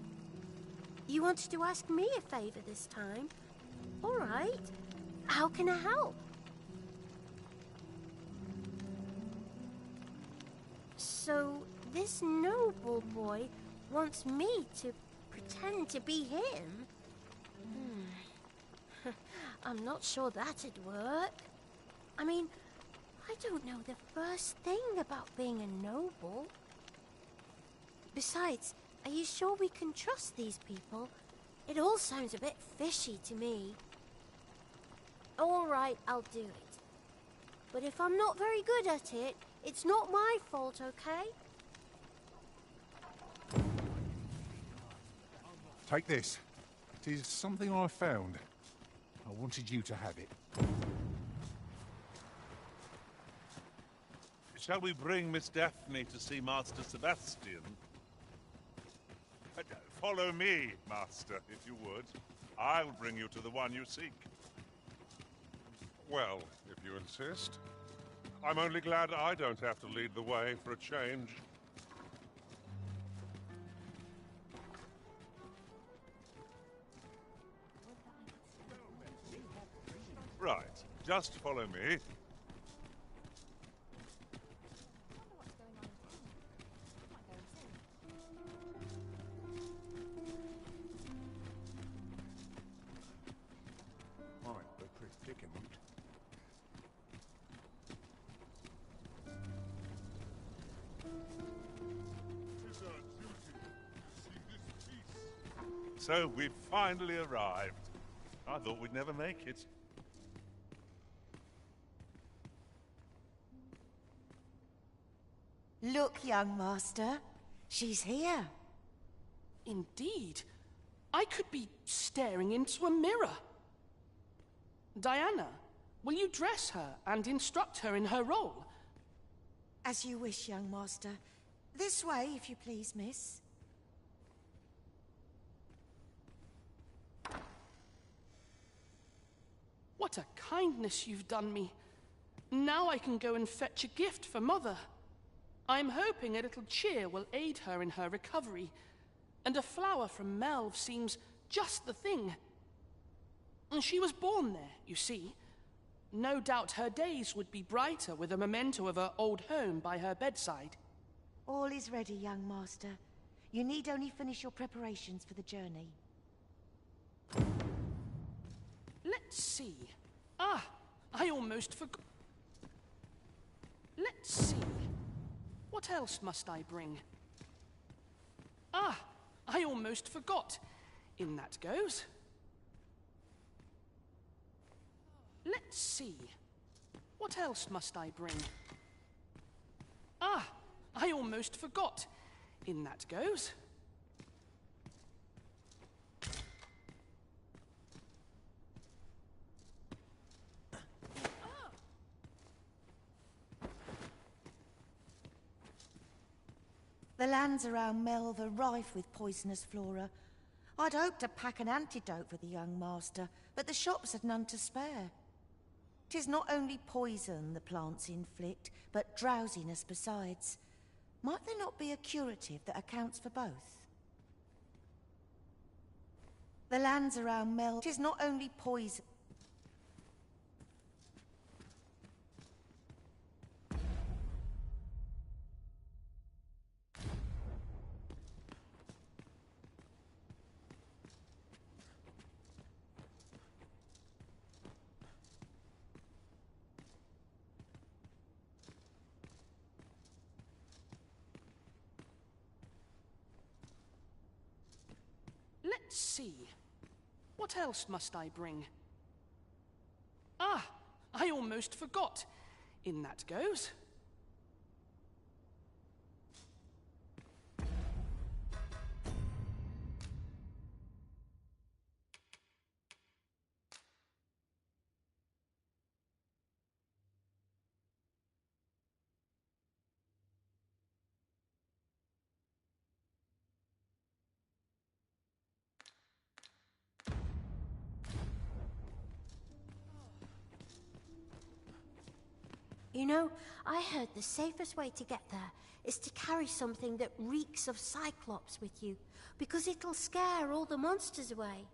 You wanted to ask me a favor this time? All right. How can I help? So, this noble boy wants me to pretend to be him? I'm not sure that'd work. I mean, I don't know the first thing about being a noble. Besides, are you sure we can trust these people? It all sounds a bit fishy to me. All right, I'll do it. But if I'm not very good at it, it's not my fault, okay? Take this. It is something I found. I wanted you to have it. Shall we bring Miss Daphne to see Master Sebastian? Follow me, Master, if you would. I'll bring you to the one you seek. Well, if you insist. I'm only glad I don't have to lead the way for a change. Right, just follow me. I'm in a predicament. So we've finally arrived. I thought we'd never make it. Look, young master. She's here. Indeed. I could be staring into a mirror. Diana, will you dress her and instruct her in her role? As you wish, young master. This way, if you please, miss. What a kindness you've done me. Now I can go and fetch a gift for Mother. I'm hoping a little cheer will aid her in her recovery, and a flower from Melve seems just the thing. She was born there, you see. No doubt her days would be brighter with a memento of her old home by her bedside. All is ready, young master. You need only finish your preparations for the journey. Let's see. Ah, I almost forgot. Let's see. What else must I bring? Ah, I almost forgot. In that goes. Let's see. What else must I bring? Ah, I almost forgot. In that goes. The lands around Melve are rife with poisonous flora. I'd hoped to pack an antidote for the young master, but the shops had none to spare. 'Tis not only poison the plants inflict, but drowsiness besides. Might there not be a curative that accounts for both? The lands around Melve, 'tis not only poison... Let's see. What else must I bring? Ah, I almost forgot. In that goes. You know, I heard the safest way to get there is to carry something that reeks of Cyclops with you, because it'll scare all the monsters away.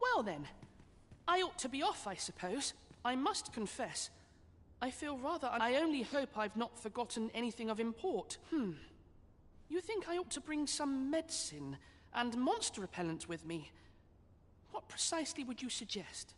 Well then, I ought to be off, I suppose. I must confess, I feel rather... I only hope I've not forgotten anything of import. You think I ought to bring some medicine and monster repellent with me? What precisely would you suggest?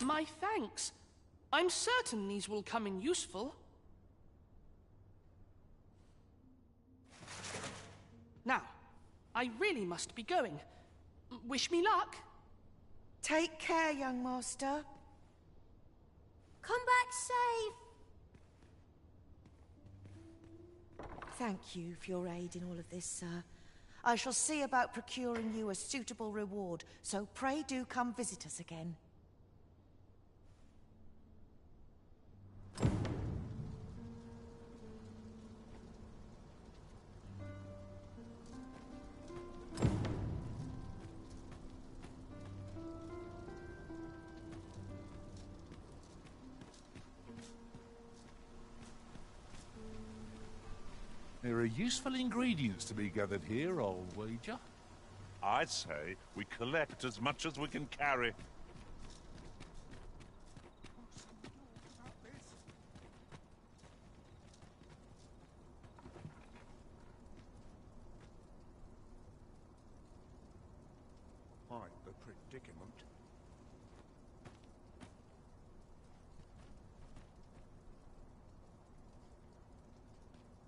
My thanks. I'm certain these will come in useful. Now, I really must be going. Wish me luck. Take care, young master. Come back safe. Thank you for your aid in all of this, sir. I shall see about procuring you a suitable reward, so pray do come visit us again. There are useful ingredients to be gathered here, I'll wager. I'd say we collect as much as we can carry. Quite the predicament.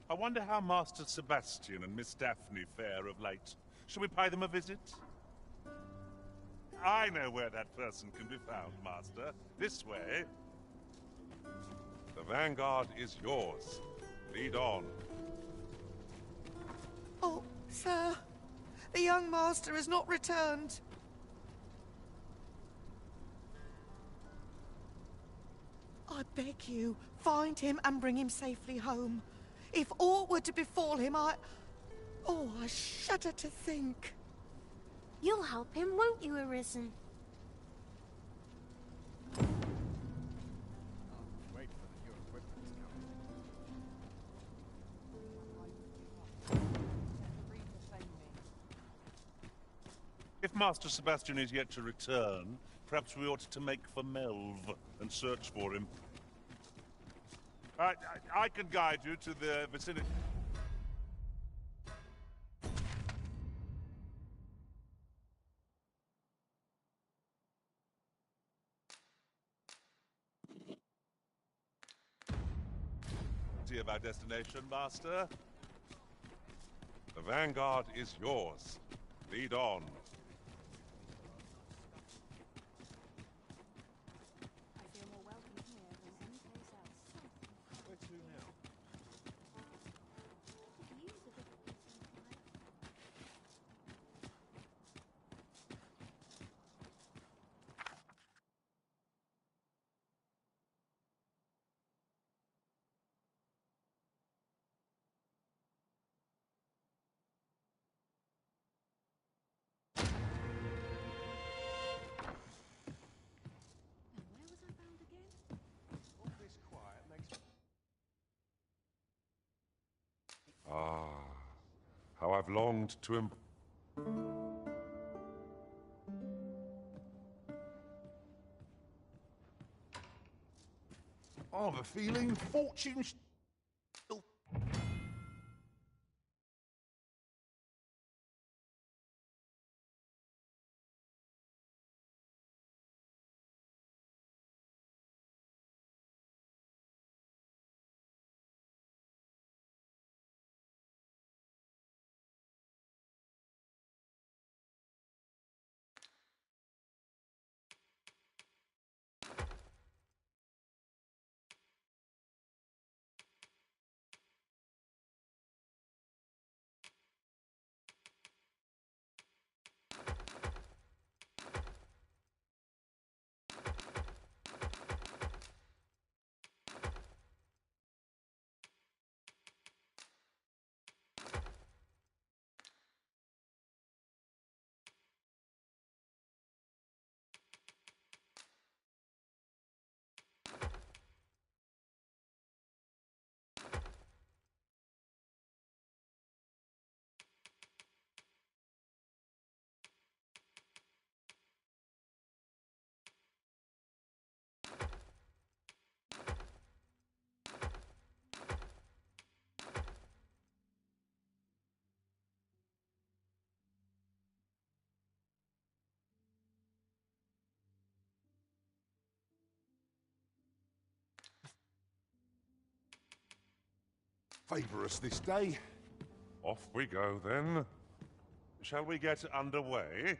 I wonder how Master Sebastian and Miss Daphne fare of late. Shall we pay them a visit? I know where that person can be found, Master. This way. The vanguard is yours. Lead on. Oh, sir. The young master has not returned. I beg you, find him and bring him safely home. If aught were to befall him, I shudder to think. You'll help him, won't you, Arisen? Wait for the new equipment to come. If Master Sebastian is yet to return, perhaps we ought to make for Melv and search for him. I can guide you to the vicinity. Of our destination, Master. The vanguard is yours. Lead on. I feel more welcome here than any place else. Where to now? Could use a bit of peace and quiet. Where was I found again? All this quiet makes... How I've longed to I've a feeling fortune's still... Favour us this day. Off we go, then. Shall we get underway?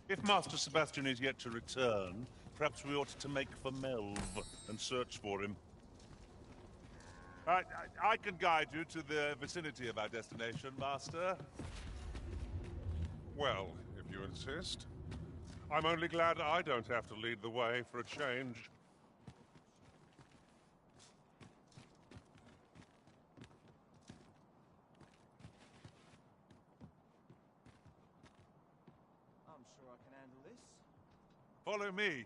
If Master Sebastian is yet to return, perhaps we ought to make for Melv and search for him. I can guide you to the vicinity of our destination, Master. Well, if you insist. I'm only glad I don't have to lead the way for a change. I'm sure I can handle this. Follow me.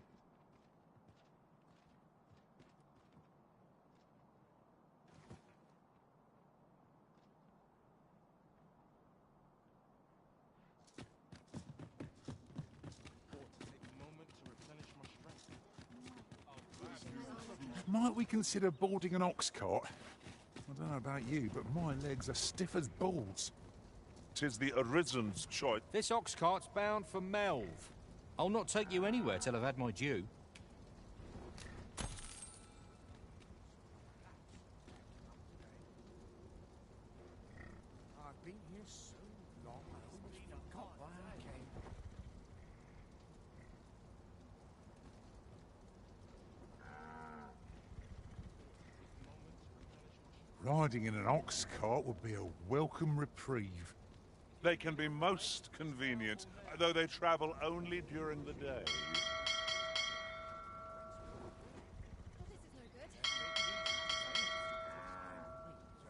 Might we consider boarding an ox cart? I don't know about you, but my legs are stiff as balls. 'Tis the Arisen's choice. This ox cart's bound for Melv. I'll not take you anywhere till I've had my due. I've been here so long, I almost forgot why I came. Riding in an ox cart would be a welcome reprieve. They can be most convenient, though they travel only during the day. They're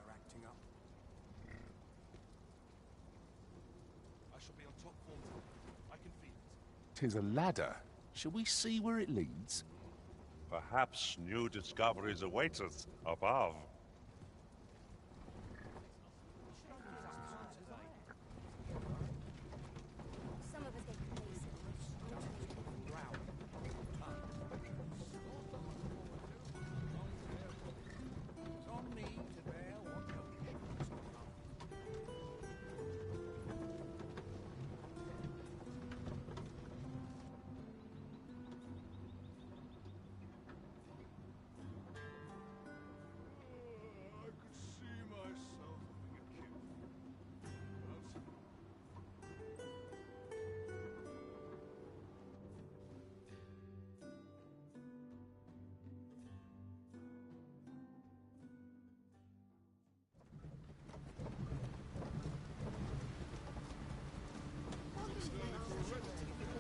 acting up. I shall be on top form tonight. I can feel it. 'Tis a ladder. Shall we see where it leads? Perhaps new discoveries await us above. Some of us get complacent. It's on me to bear what conditions I could see myself having a kid.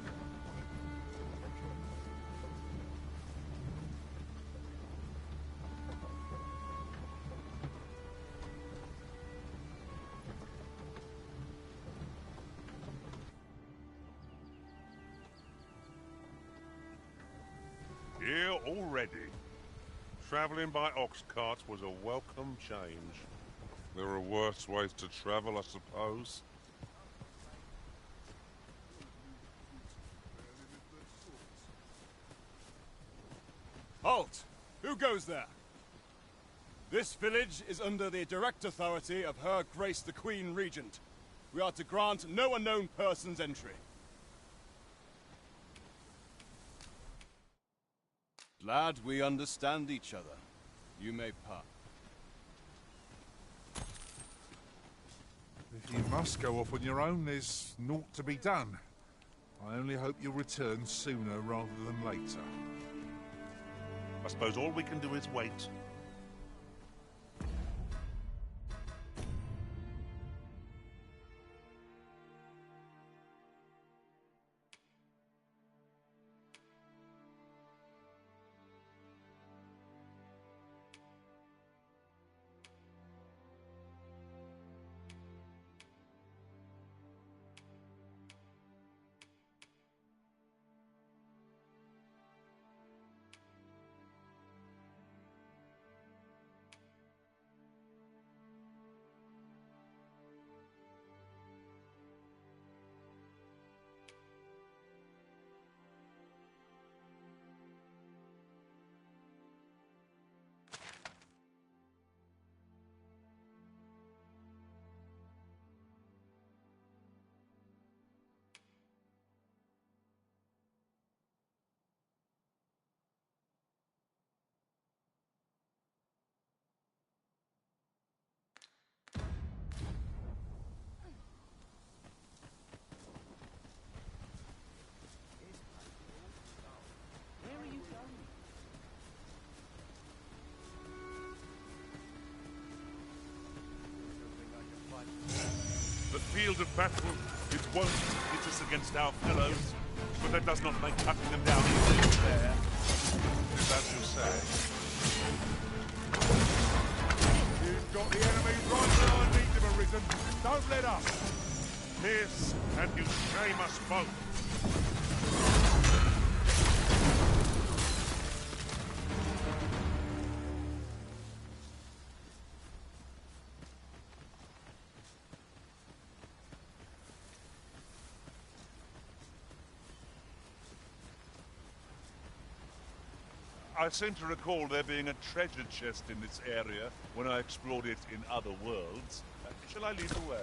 Here already. Travelling by ox carts was a welcome change. There are worse ways to travel, I suppose. Halt! Who goes there? This village is under the direct authority of Her Grace the Queen Regent. We are to grant no unknown persons entry. Glad we understand each other. You may pass. If you must go off on your own, there's naught to be done. I only hope you'll return sooner rather than later. I suppose all we can do is wait. field of battle, it won't hit us against our fellows, but that does not make cutting them down easy fair. It's as you say. You've got the enemy right where I need them, Arisen. Don't let up. Pierce, and you shame us both. I seem to recall there being a treasure chest in this area when I explored it in other worlds. Shall I lead the way?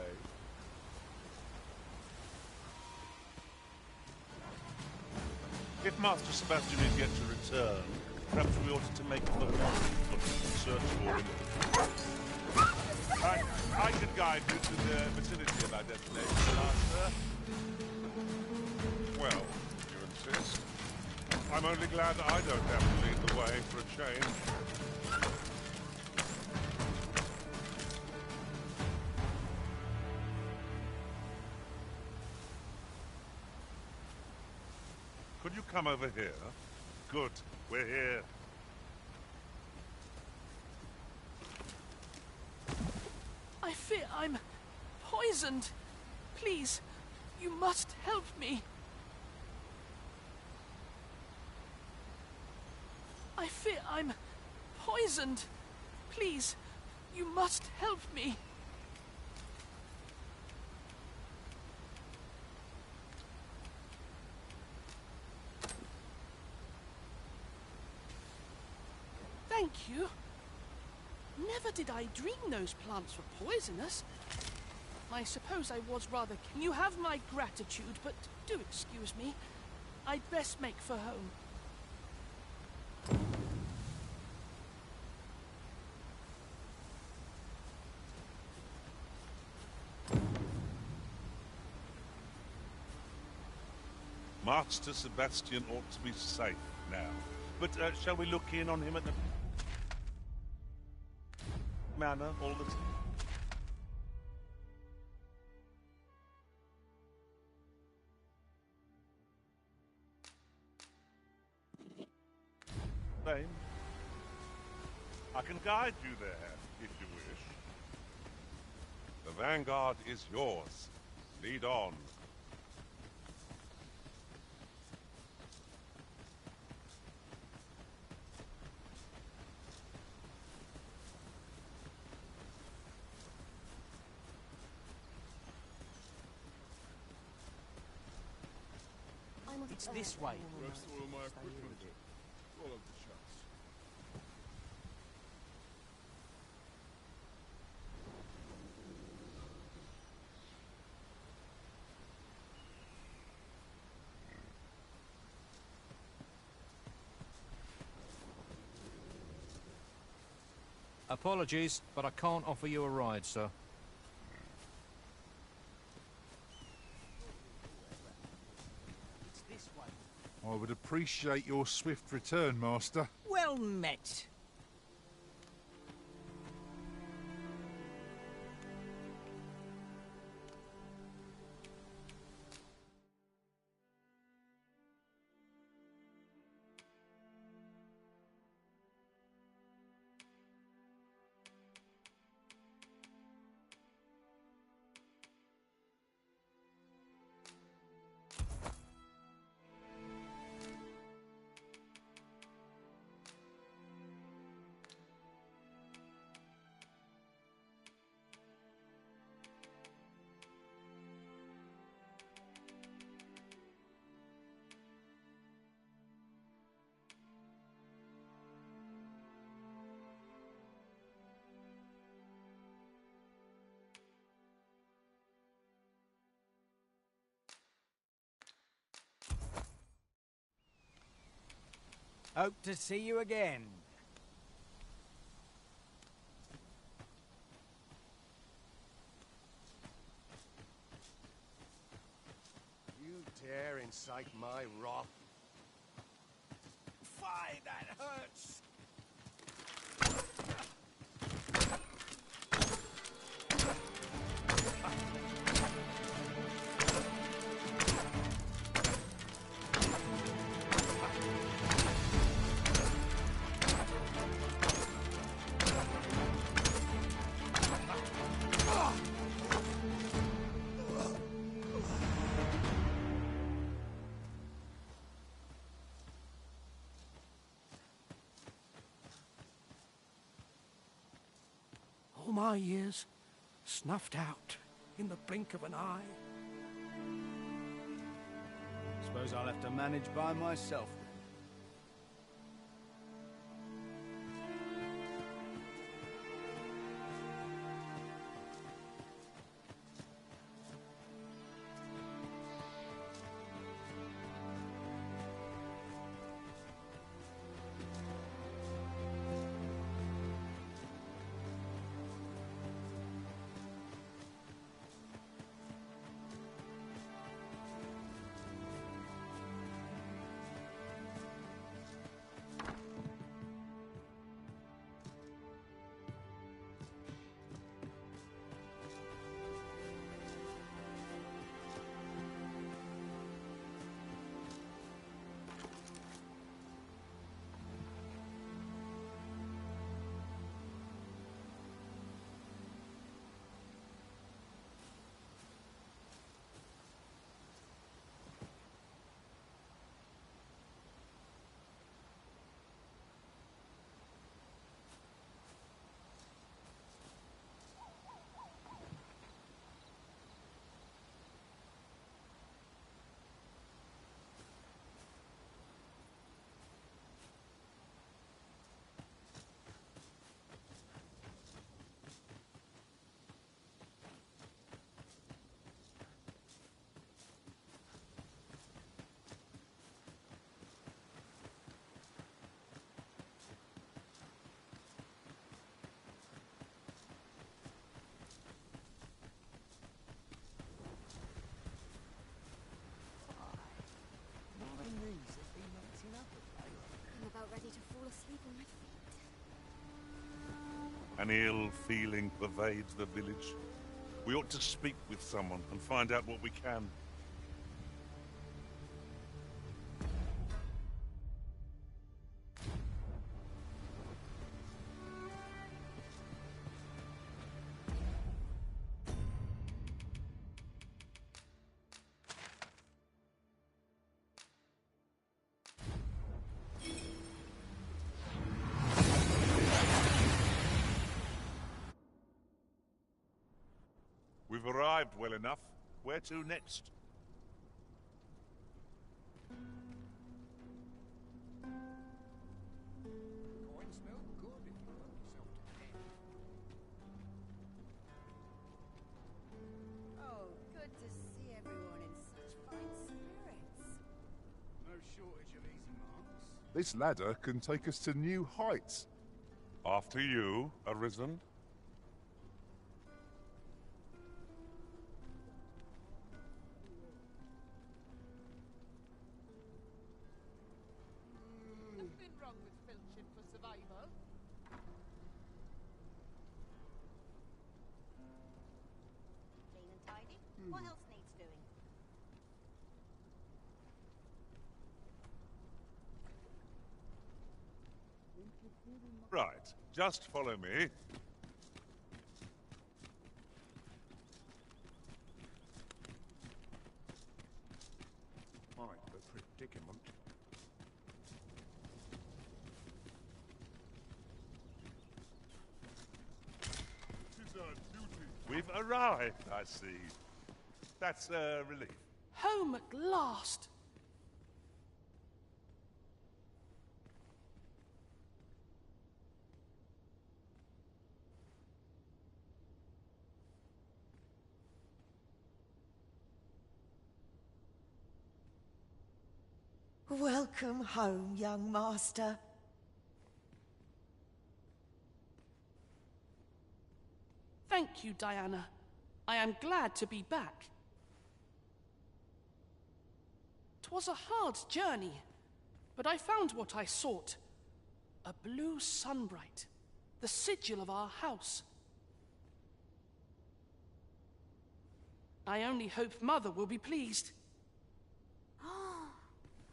If Master Sebastian is yet to return, perhaps we ought to make a search for him. I could guide you to the vicinity of our destination, Master. Well, you insist. I'm only glad I don't have to lead the way for a change. Could you come over here? Good, we're here. I fear I'm poisoned. Please, you must help me. I fear I'm poisoned. Please, you must help me. Thank you. Never did I dream those plants were poisonous. I suppose I was rather... You have my gratitude, but do excuse me. I'd best make for home. Master Sebastian ought to be safe now. But shall we look in on him at the manor all the time? Same. I can guide you there, if you wish. The vanguard is yours. Lead on. It's this way. Rest all my equipment. Follow the chance. Apologies, but I can't offer you a ride, sir. I would appreciate your swift return, Master. Well met. Hope to see you again. You dare incite my wrath? Fie, that hurts! All my years snuffed out in the blink of an eye. Suppose I'll have to manage by myself. I'm about ready to fall asleep on my feet. An ill feeling pervades the village. We ought to speak with someone and find out what we can. We've arrived well enough. Where to next? Oh, good to see everyone in such fine spirits. No shortage of easy marks. This ladder can take us to new heights. After you, Arisen. Nothing wrong with filching for survival. Clean and tidy. What else needs doing? Right, just follow me. Quite the predicament. We've arrived, I see. That's a relief. Home at last! Welcome home, young master. Thank you, Diana. I am glad to be back. 'Twas a hard journey, but I found what I sought. A blue sunbright, the sigil of our house. I only hope Mother will be pleased. Oh,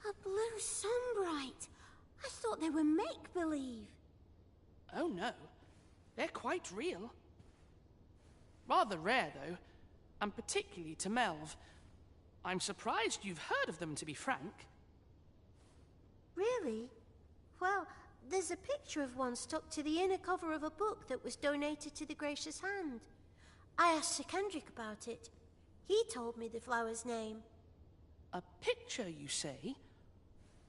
a blue sunbright. I thought they were make-believe. Oh no, they're quite real. Rather rare, though, and particularly to Melv. I'm surprised you've heard of them, to be frank. Really? Well, there's a picture of one stuck to the inner cover of a book that was donated to the Gracious Hand. I asked Sir Kendrick about it. He told me the flower's name. A picture, you say?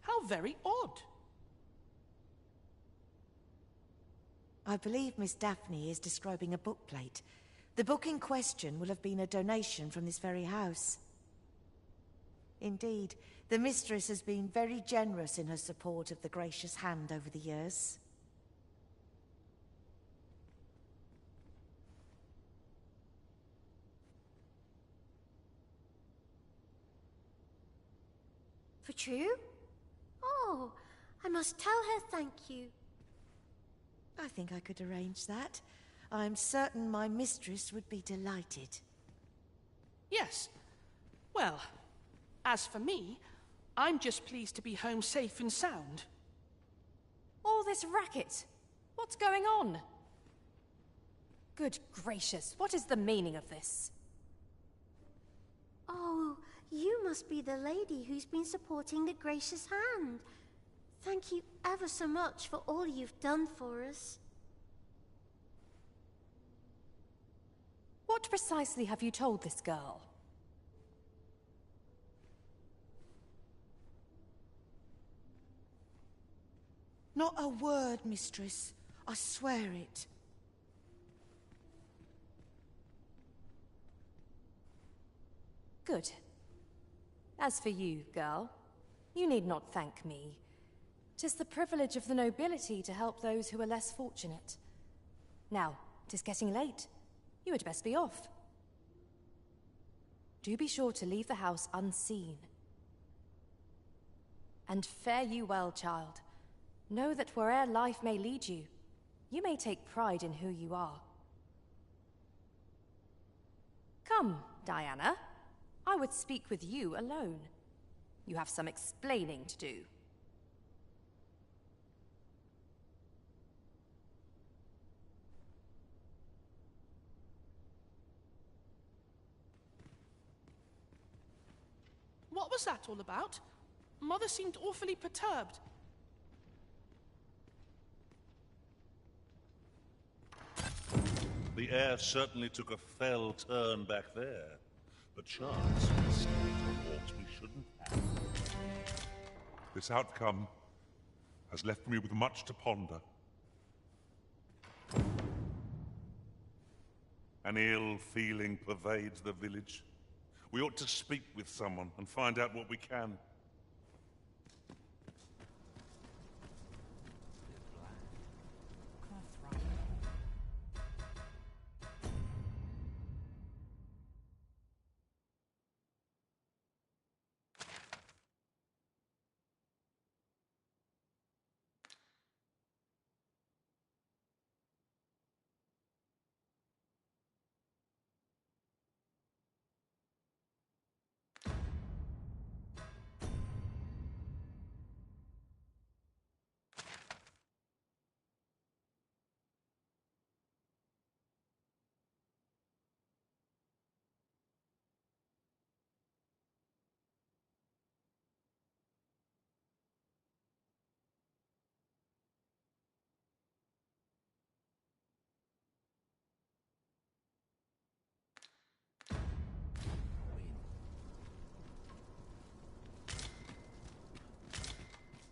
How very odd. I believe Miss Daphne is describing a bookplate. The book in question will have been a donation from this very house. Indeed, the mistress has been very generous in her support of the Gracious Hand over the years. For true? Oh, I must tell her thank you. I think I could arrange that. I'm certain my mistress would be delighted. Yes. Well, as for me, I'm just pleased to be home safe and sound. All this racket. What's going on? Good gracious, what is the meaning of this? Oh, you must be the lady who's been supporting the Gracious Hand. Thank you ever so much for all you've done for us. What precisely have you told this girl? Not a word, mistress. I swear it. Good. As for you, girl, you need not thank me. 'Tis the privilege of the nobility to help those who are less fortunate. Now, 'tis getting late. You had best be off. Do be sure to leave the house unseen. And fare you well, child. Know that where'er life may lead you, you may take pride in who you are. Come, Diana. I would speak with you alone. You have some explaining to do. What was that all about? Mother seemed awfully perturbed. The air certainly took a fell turn back there. But chance has stayed on what we shouldn't have. This outcome has left me with much to ponder. An ill feeling pervades the village. We ought to speak with someone and find out what we can.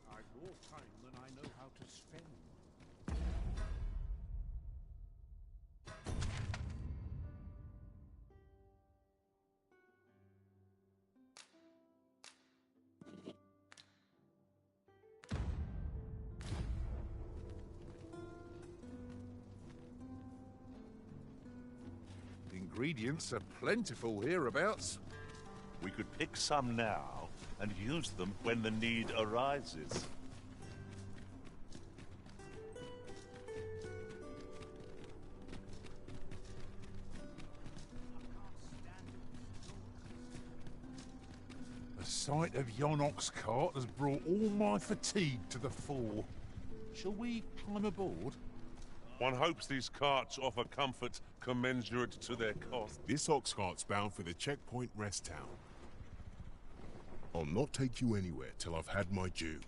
I've more time than I know how to spend. Ingredients are plentiful hereabouts. We could pick some now and use them when the need arises. The sight of yon ox cart has brought all my fatigue to the fore. Shall we climb aboard? One hopes these carts offer comfort commensurate to their cost. This ox cart's bound for the checkpoint rest town. I'll not take you anywhere till I've had my due.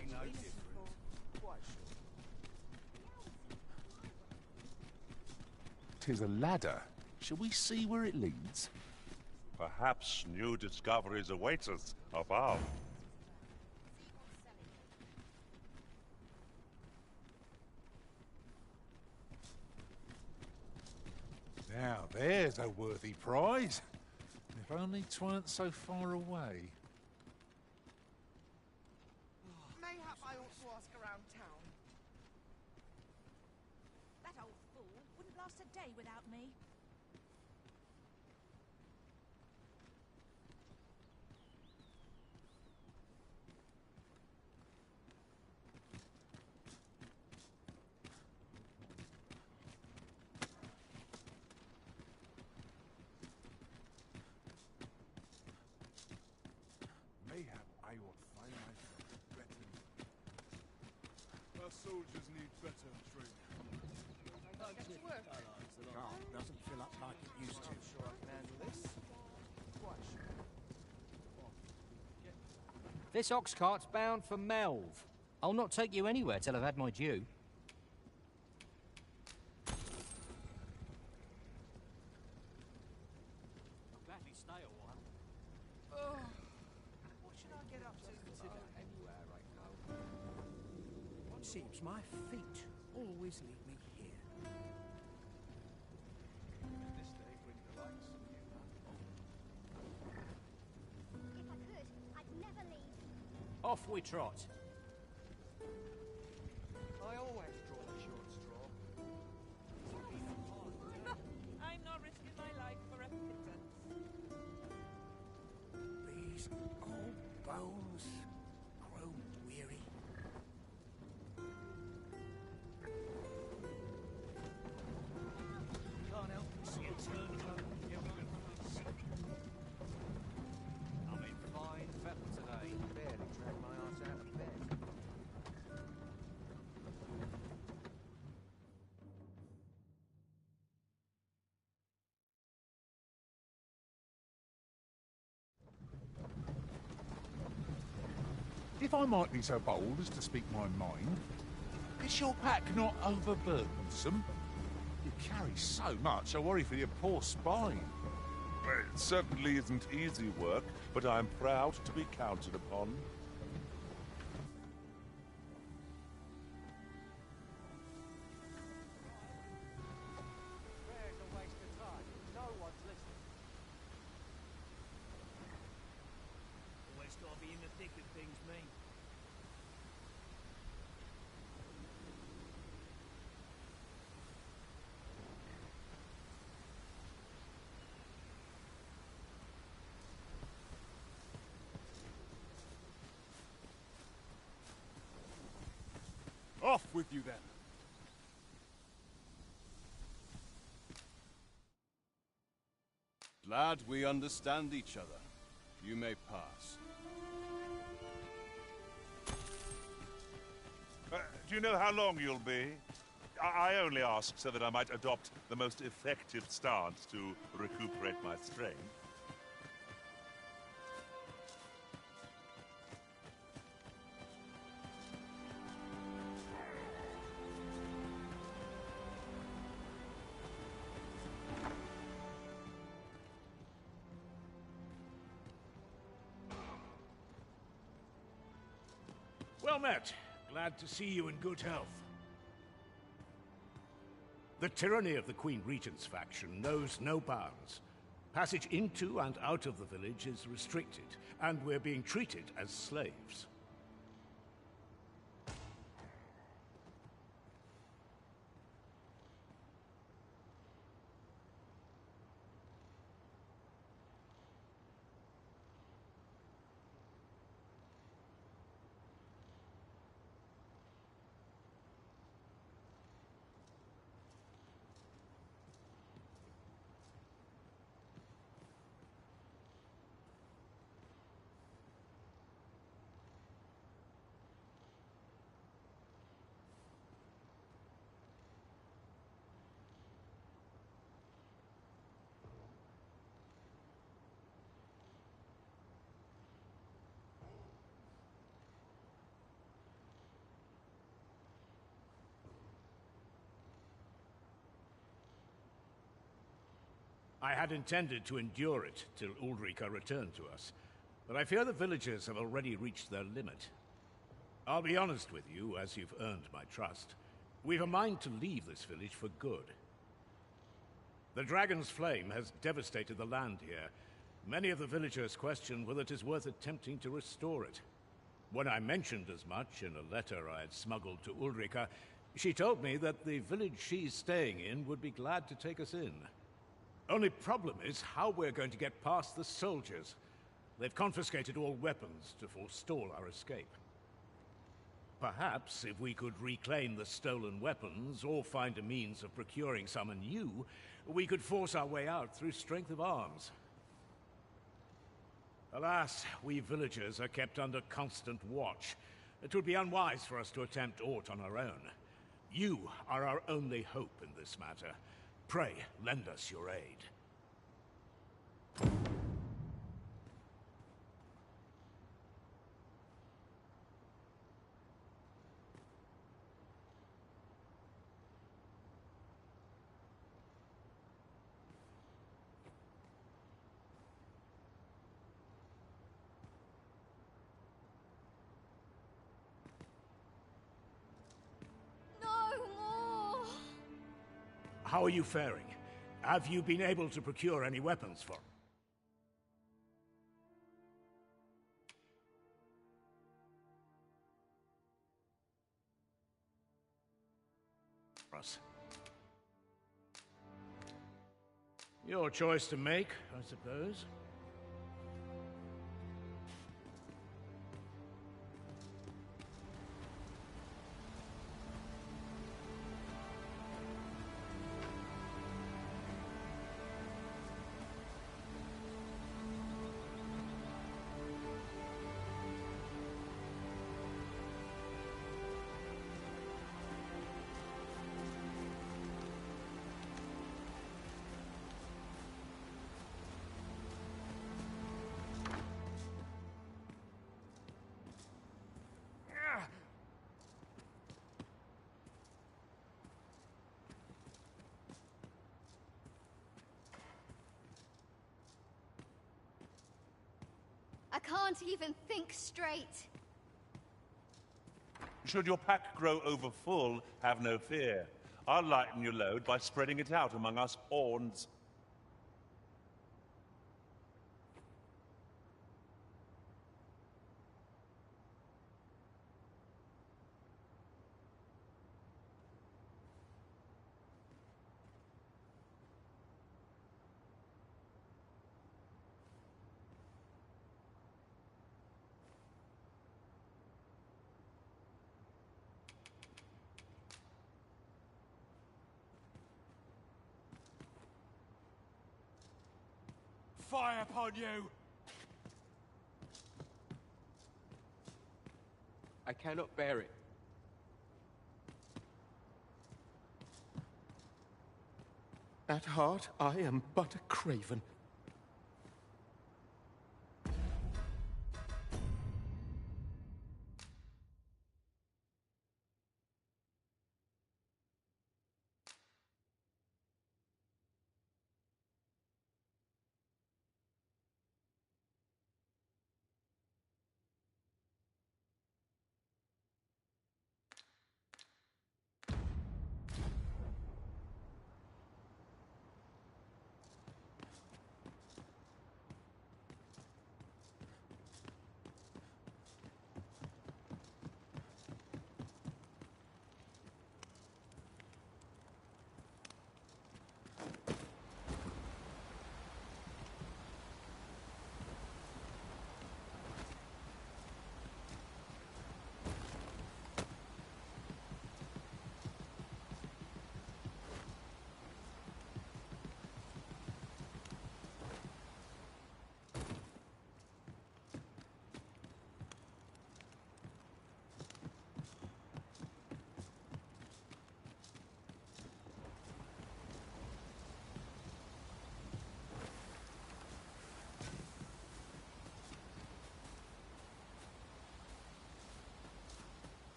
ain't no different. Quite sure. 'Tis a ladder. Shall we see where it leads? Perhaps new discoveries await us above. Now, there's a worthy prize. If only 'tweren't so far away. Mayhap I ought to ask around town. That old fool wouldn't last a day without me. Mayhap I ought find myself better. Our soldiers need better training. Get to work. Guard doesn't fill up like it used to. I'm sure I can handle this. Quite sure. This ox cart's bound for Melve. I'll not take you anywhere till I've had my due. I'll gladly stay a while. What should I get up to today? Anywhere I go. Seems my feet always lead me here. This day bring the lights of you. If I could, I'd never leave. Off we trot. I always draw the short straw. I'm not risking my life for a pittance. These old bones grow weary. Can't help but see a turn up. I'm in fine fettle today. Barely drag my ass out of bed. If I might be so bold as to speak my mind, is your pack not overburdensome? You carry so much, I worry for your poor spine. Well, it certainly isn't easy work, but I'm proud to be counted upon. Where's a waste of time? No one's listening. Always gotta be in the thick of things, me. Off with you then. Glad we understand each other. You may pass. Do you know how long you'll be? I only ask so that I might adopt the most effective stance to recuperate my strength. Well met. Glad to see you in good health. The tyranny of the Queen Regent's faction knows no bounds. Passage into and out of the village is restricted, and we're being treated as slaves. I had intended to endure it till Ulrika returned to us, but I fear the villagers have already reached their limit. I'll be honest with you, as you've earned my trust. We've a mind to leave this village for good. The Dragon's Flame has devastated the land here. Many of the villagers question whether it is worth attempting to restore it. When I mentioned as much in a letter I had smuggled to Ulrika, she told me that the village she's staying in would be glad to take us in. Only problem is how we're going to get past the soldiers. They've confiscated all weapons to forestall our escape. Perhaps if we could reclaim the stolen weapons, or find a means of procuring some anew, we could force our way out through strength of arms. Alas, we villagers are kept under constant watch. It would be unwise for us to attempt aught on our own. You are our only hope in this matter. Pray, lend us your aid. How are you faring? Have you been able to procure any weapons for us? Your choice to make, I suppose. I can't even think straight. Should your pack grow over full, have no fear. I'll lighten your load by spreading it out among us horns. Fire upon you! I cannot bear it. At heart, I am but a craven.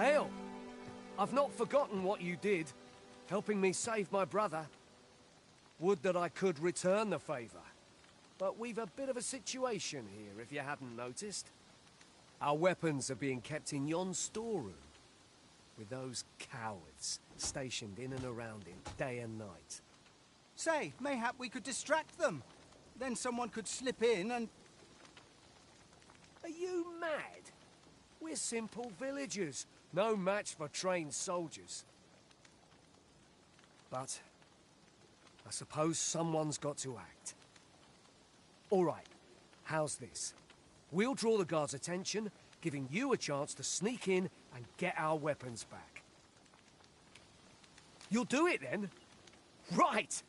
Hail! I've not forgotten what you did, helping me save my brother. Would that I could return the favour. But we've a bit of a situation here, if you hadn't noticed. Our weapons are being kept in yon storeroom, with those cowards stationed in and around it day and night. Say, mayhap we could distract them. Then someone could slip in and... Are you mad? We're simple villagers, no match for trained soldiers. But I suppose someone's got to act. All right, how's this? We'll draw the guards' attention, giving you a chance to sneak in and get our weapons back. You'll do it then? Right!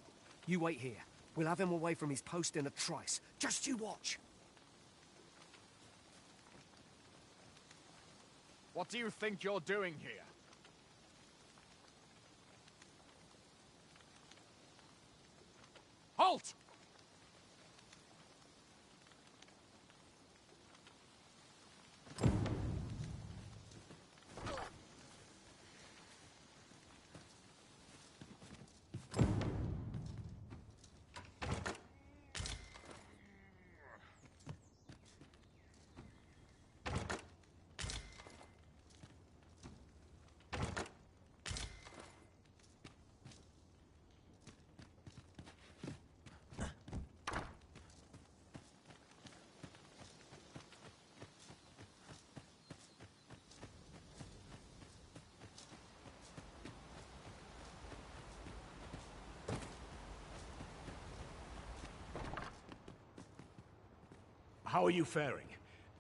You wait here. We'll have him away from his post in a trice. Just you watch. What do you think you're doing here? Halt! How are you faring?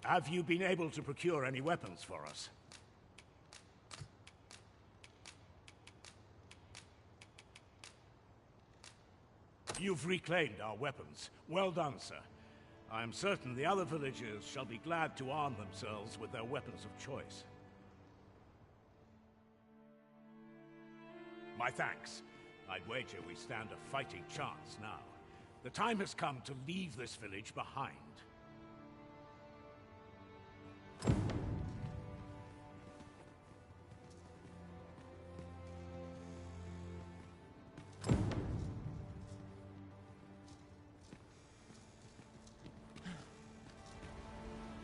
Have you been able to procure any weapons for us? You've reclaimed our weapons. Well done, sir. I am certain the other villagers shall be glad to arm themselves with their weapons of choice. My thanks. I'd wager we stand a fighting chance now. The time has come to leave this village behind.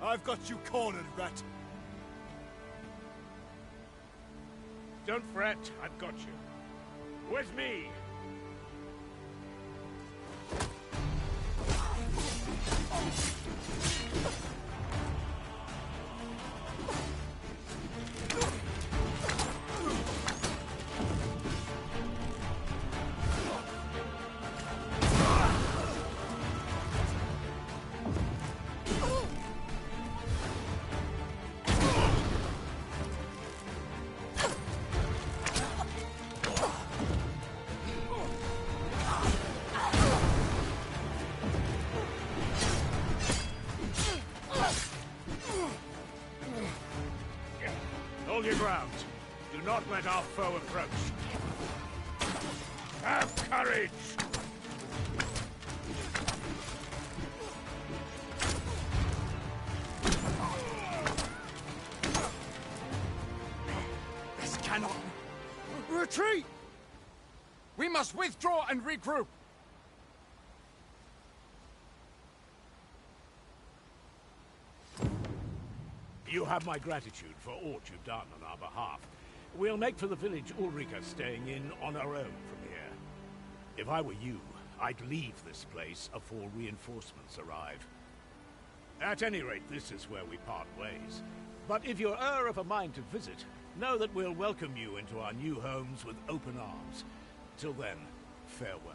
I've got you cornered, rat. Don't fret, I've got you. With me! Hold your ground. Do not let our foe approach. Have courage! This cannot... Retreat! We must withdraw and regroup. You have my gratitude for all you've done on our behalf. We'll make for the village Ulrika staying in on our own from here. If I were you, I'd leave this place afore reinforcements arrive. At any rate, this is where we part ways. But if you're of a mind to visit, know that we'll welcome you into our new homes with open arms. Till then, farewell.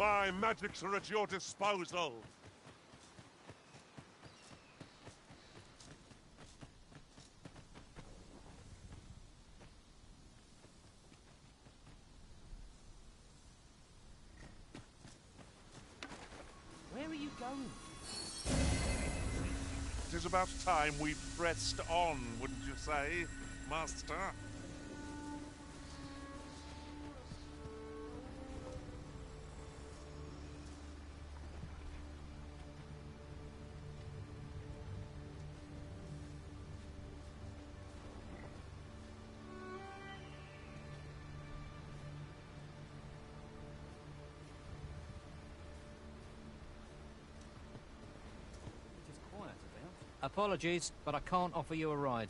My magics are at your disposal. Where are you going? It is about time we pressed on, wouldn't you say, Master? Apologies, but I can't offer you a ride.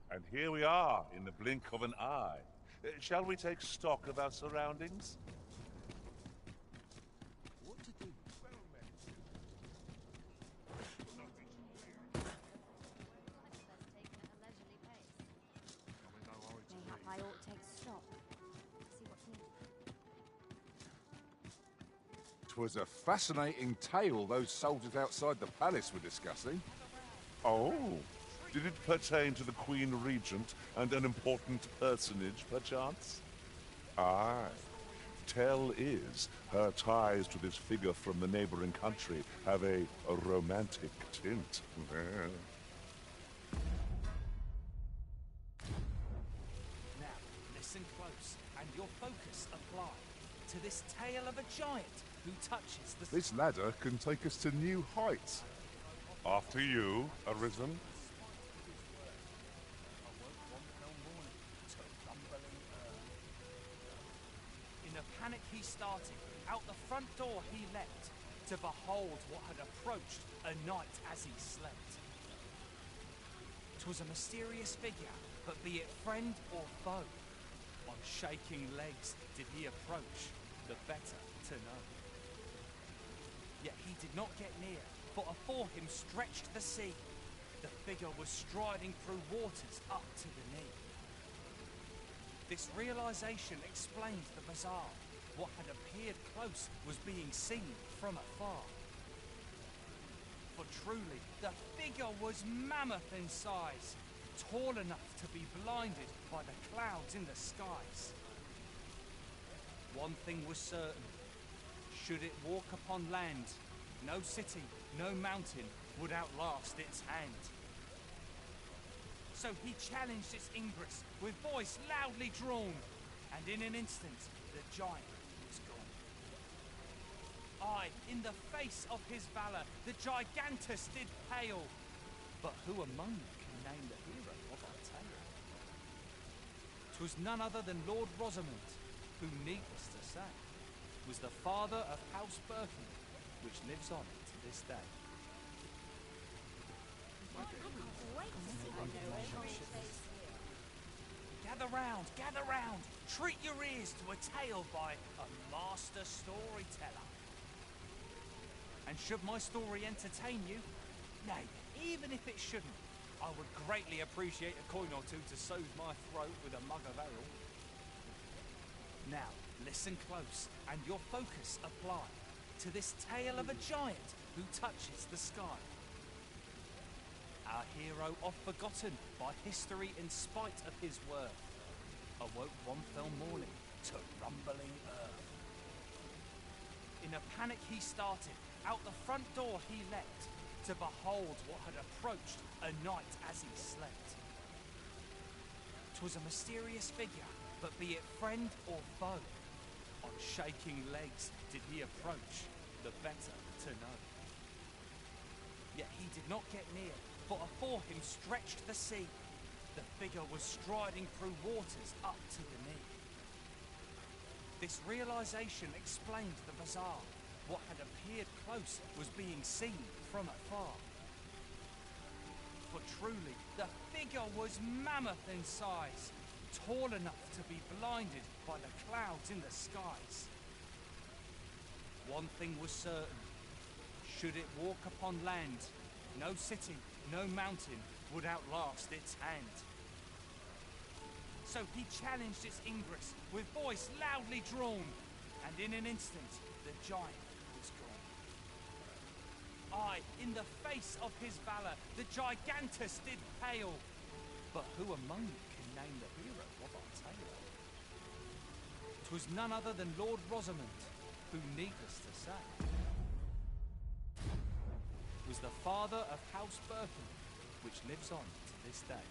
And here we are, in the blink of an eye. Shall we take stock of our surroundings? What to do? Mayhap I ought to take stock. See what's needed. 'Twas a fascinating tale those soldiers outside the palace were discussing. Oh, did it pertain to the Queen Regent and an important personage, perchance? Aye. Tell is, her ties to this figure from the neighboring country have a romantic tint. Now, listen close, and your focus apply to this tale of a giant who touches the... This ladder can take us to new heights. After you, Arisen. In a panic he started, out the front door he leapt, to behold what had approached a knight as he slept. 'Twas a mysterious figure, but be it friend or foe, on shaking legs did he approach, the better to know. Yet he did not get near, for afore him stretched the sea. The figure was striding through waters up to the knee. This realization explained the bizarre. What had appeared close was being seen from afar. For truly, the figure was mammoth in size, tall enough to be blinded by the clouds in the skies. One thing was certain. Should it walk upon land, no city, no mountain would outlast its hand. So he challenged its ingress with voice loudly drawn, and in an instant the giant was gone. Aye, in the face of his valour, the gigantus did pale. But who among you can name the hero of our tale? 'Twas none other than Lord Rosamond, who, needless to say, was the father of House Birkin, which lives on to this day. Gather round, treat your ears to a tale by a master storyteller. And should my story entertain you, nay, even if it shouldn't, I would greatly appreciate a coin or two to soothe my throat with a mug of ale. Now, listen close, and your focus apply to this tale of a giant who touches the sky. Our hero, oft forgotten by history in spite of his worth, awoke one fell morning to rumbling earth. In a panic he started, out the front door he leapt, to behold what had approached a knight as he slept. 'Twas a mysterious figure, but be it friend or foe, on shaking legs did he approach, the better to know. Yet he did not get near, for afore him stretched the sea. The figure was striding through waters up to the knee. This realization explained the bizarre. what had appeared close was being seen from afar. For truly, the figure was mammoth in size, tall enough to be blinded by the clouds in the skies. One thing was certain. Should it walk upon land, no city, no mountain would outlast its hand. So he challenged its ingress with voice loudly drawn, and in an instant the giant was gone. Aye, in the face of his valour, the gigantus did pale. But who among you can name the hero of our tale? 'Twas none other than Lord Rosamond, who, needless to say, was the father of House Burton, which lives on to this day.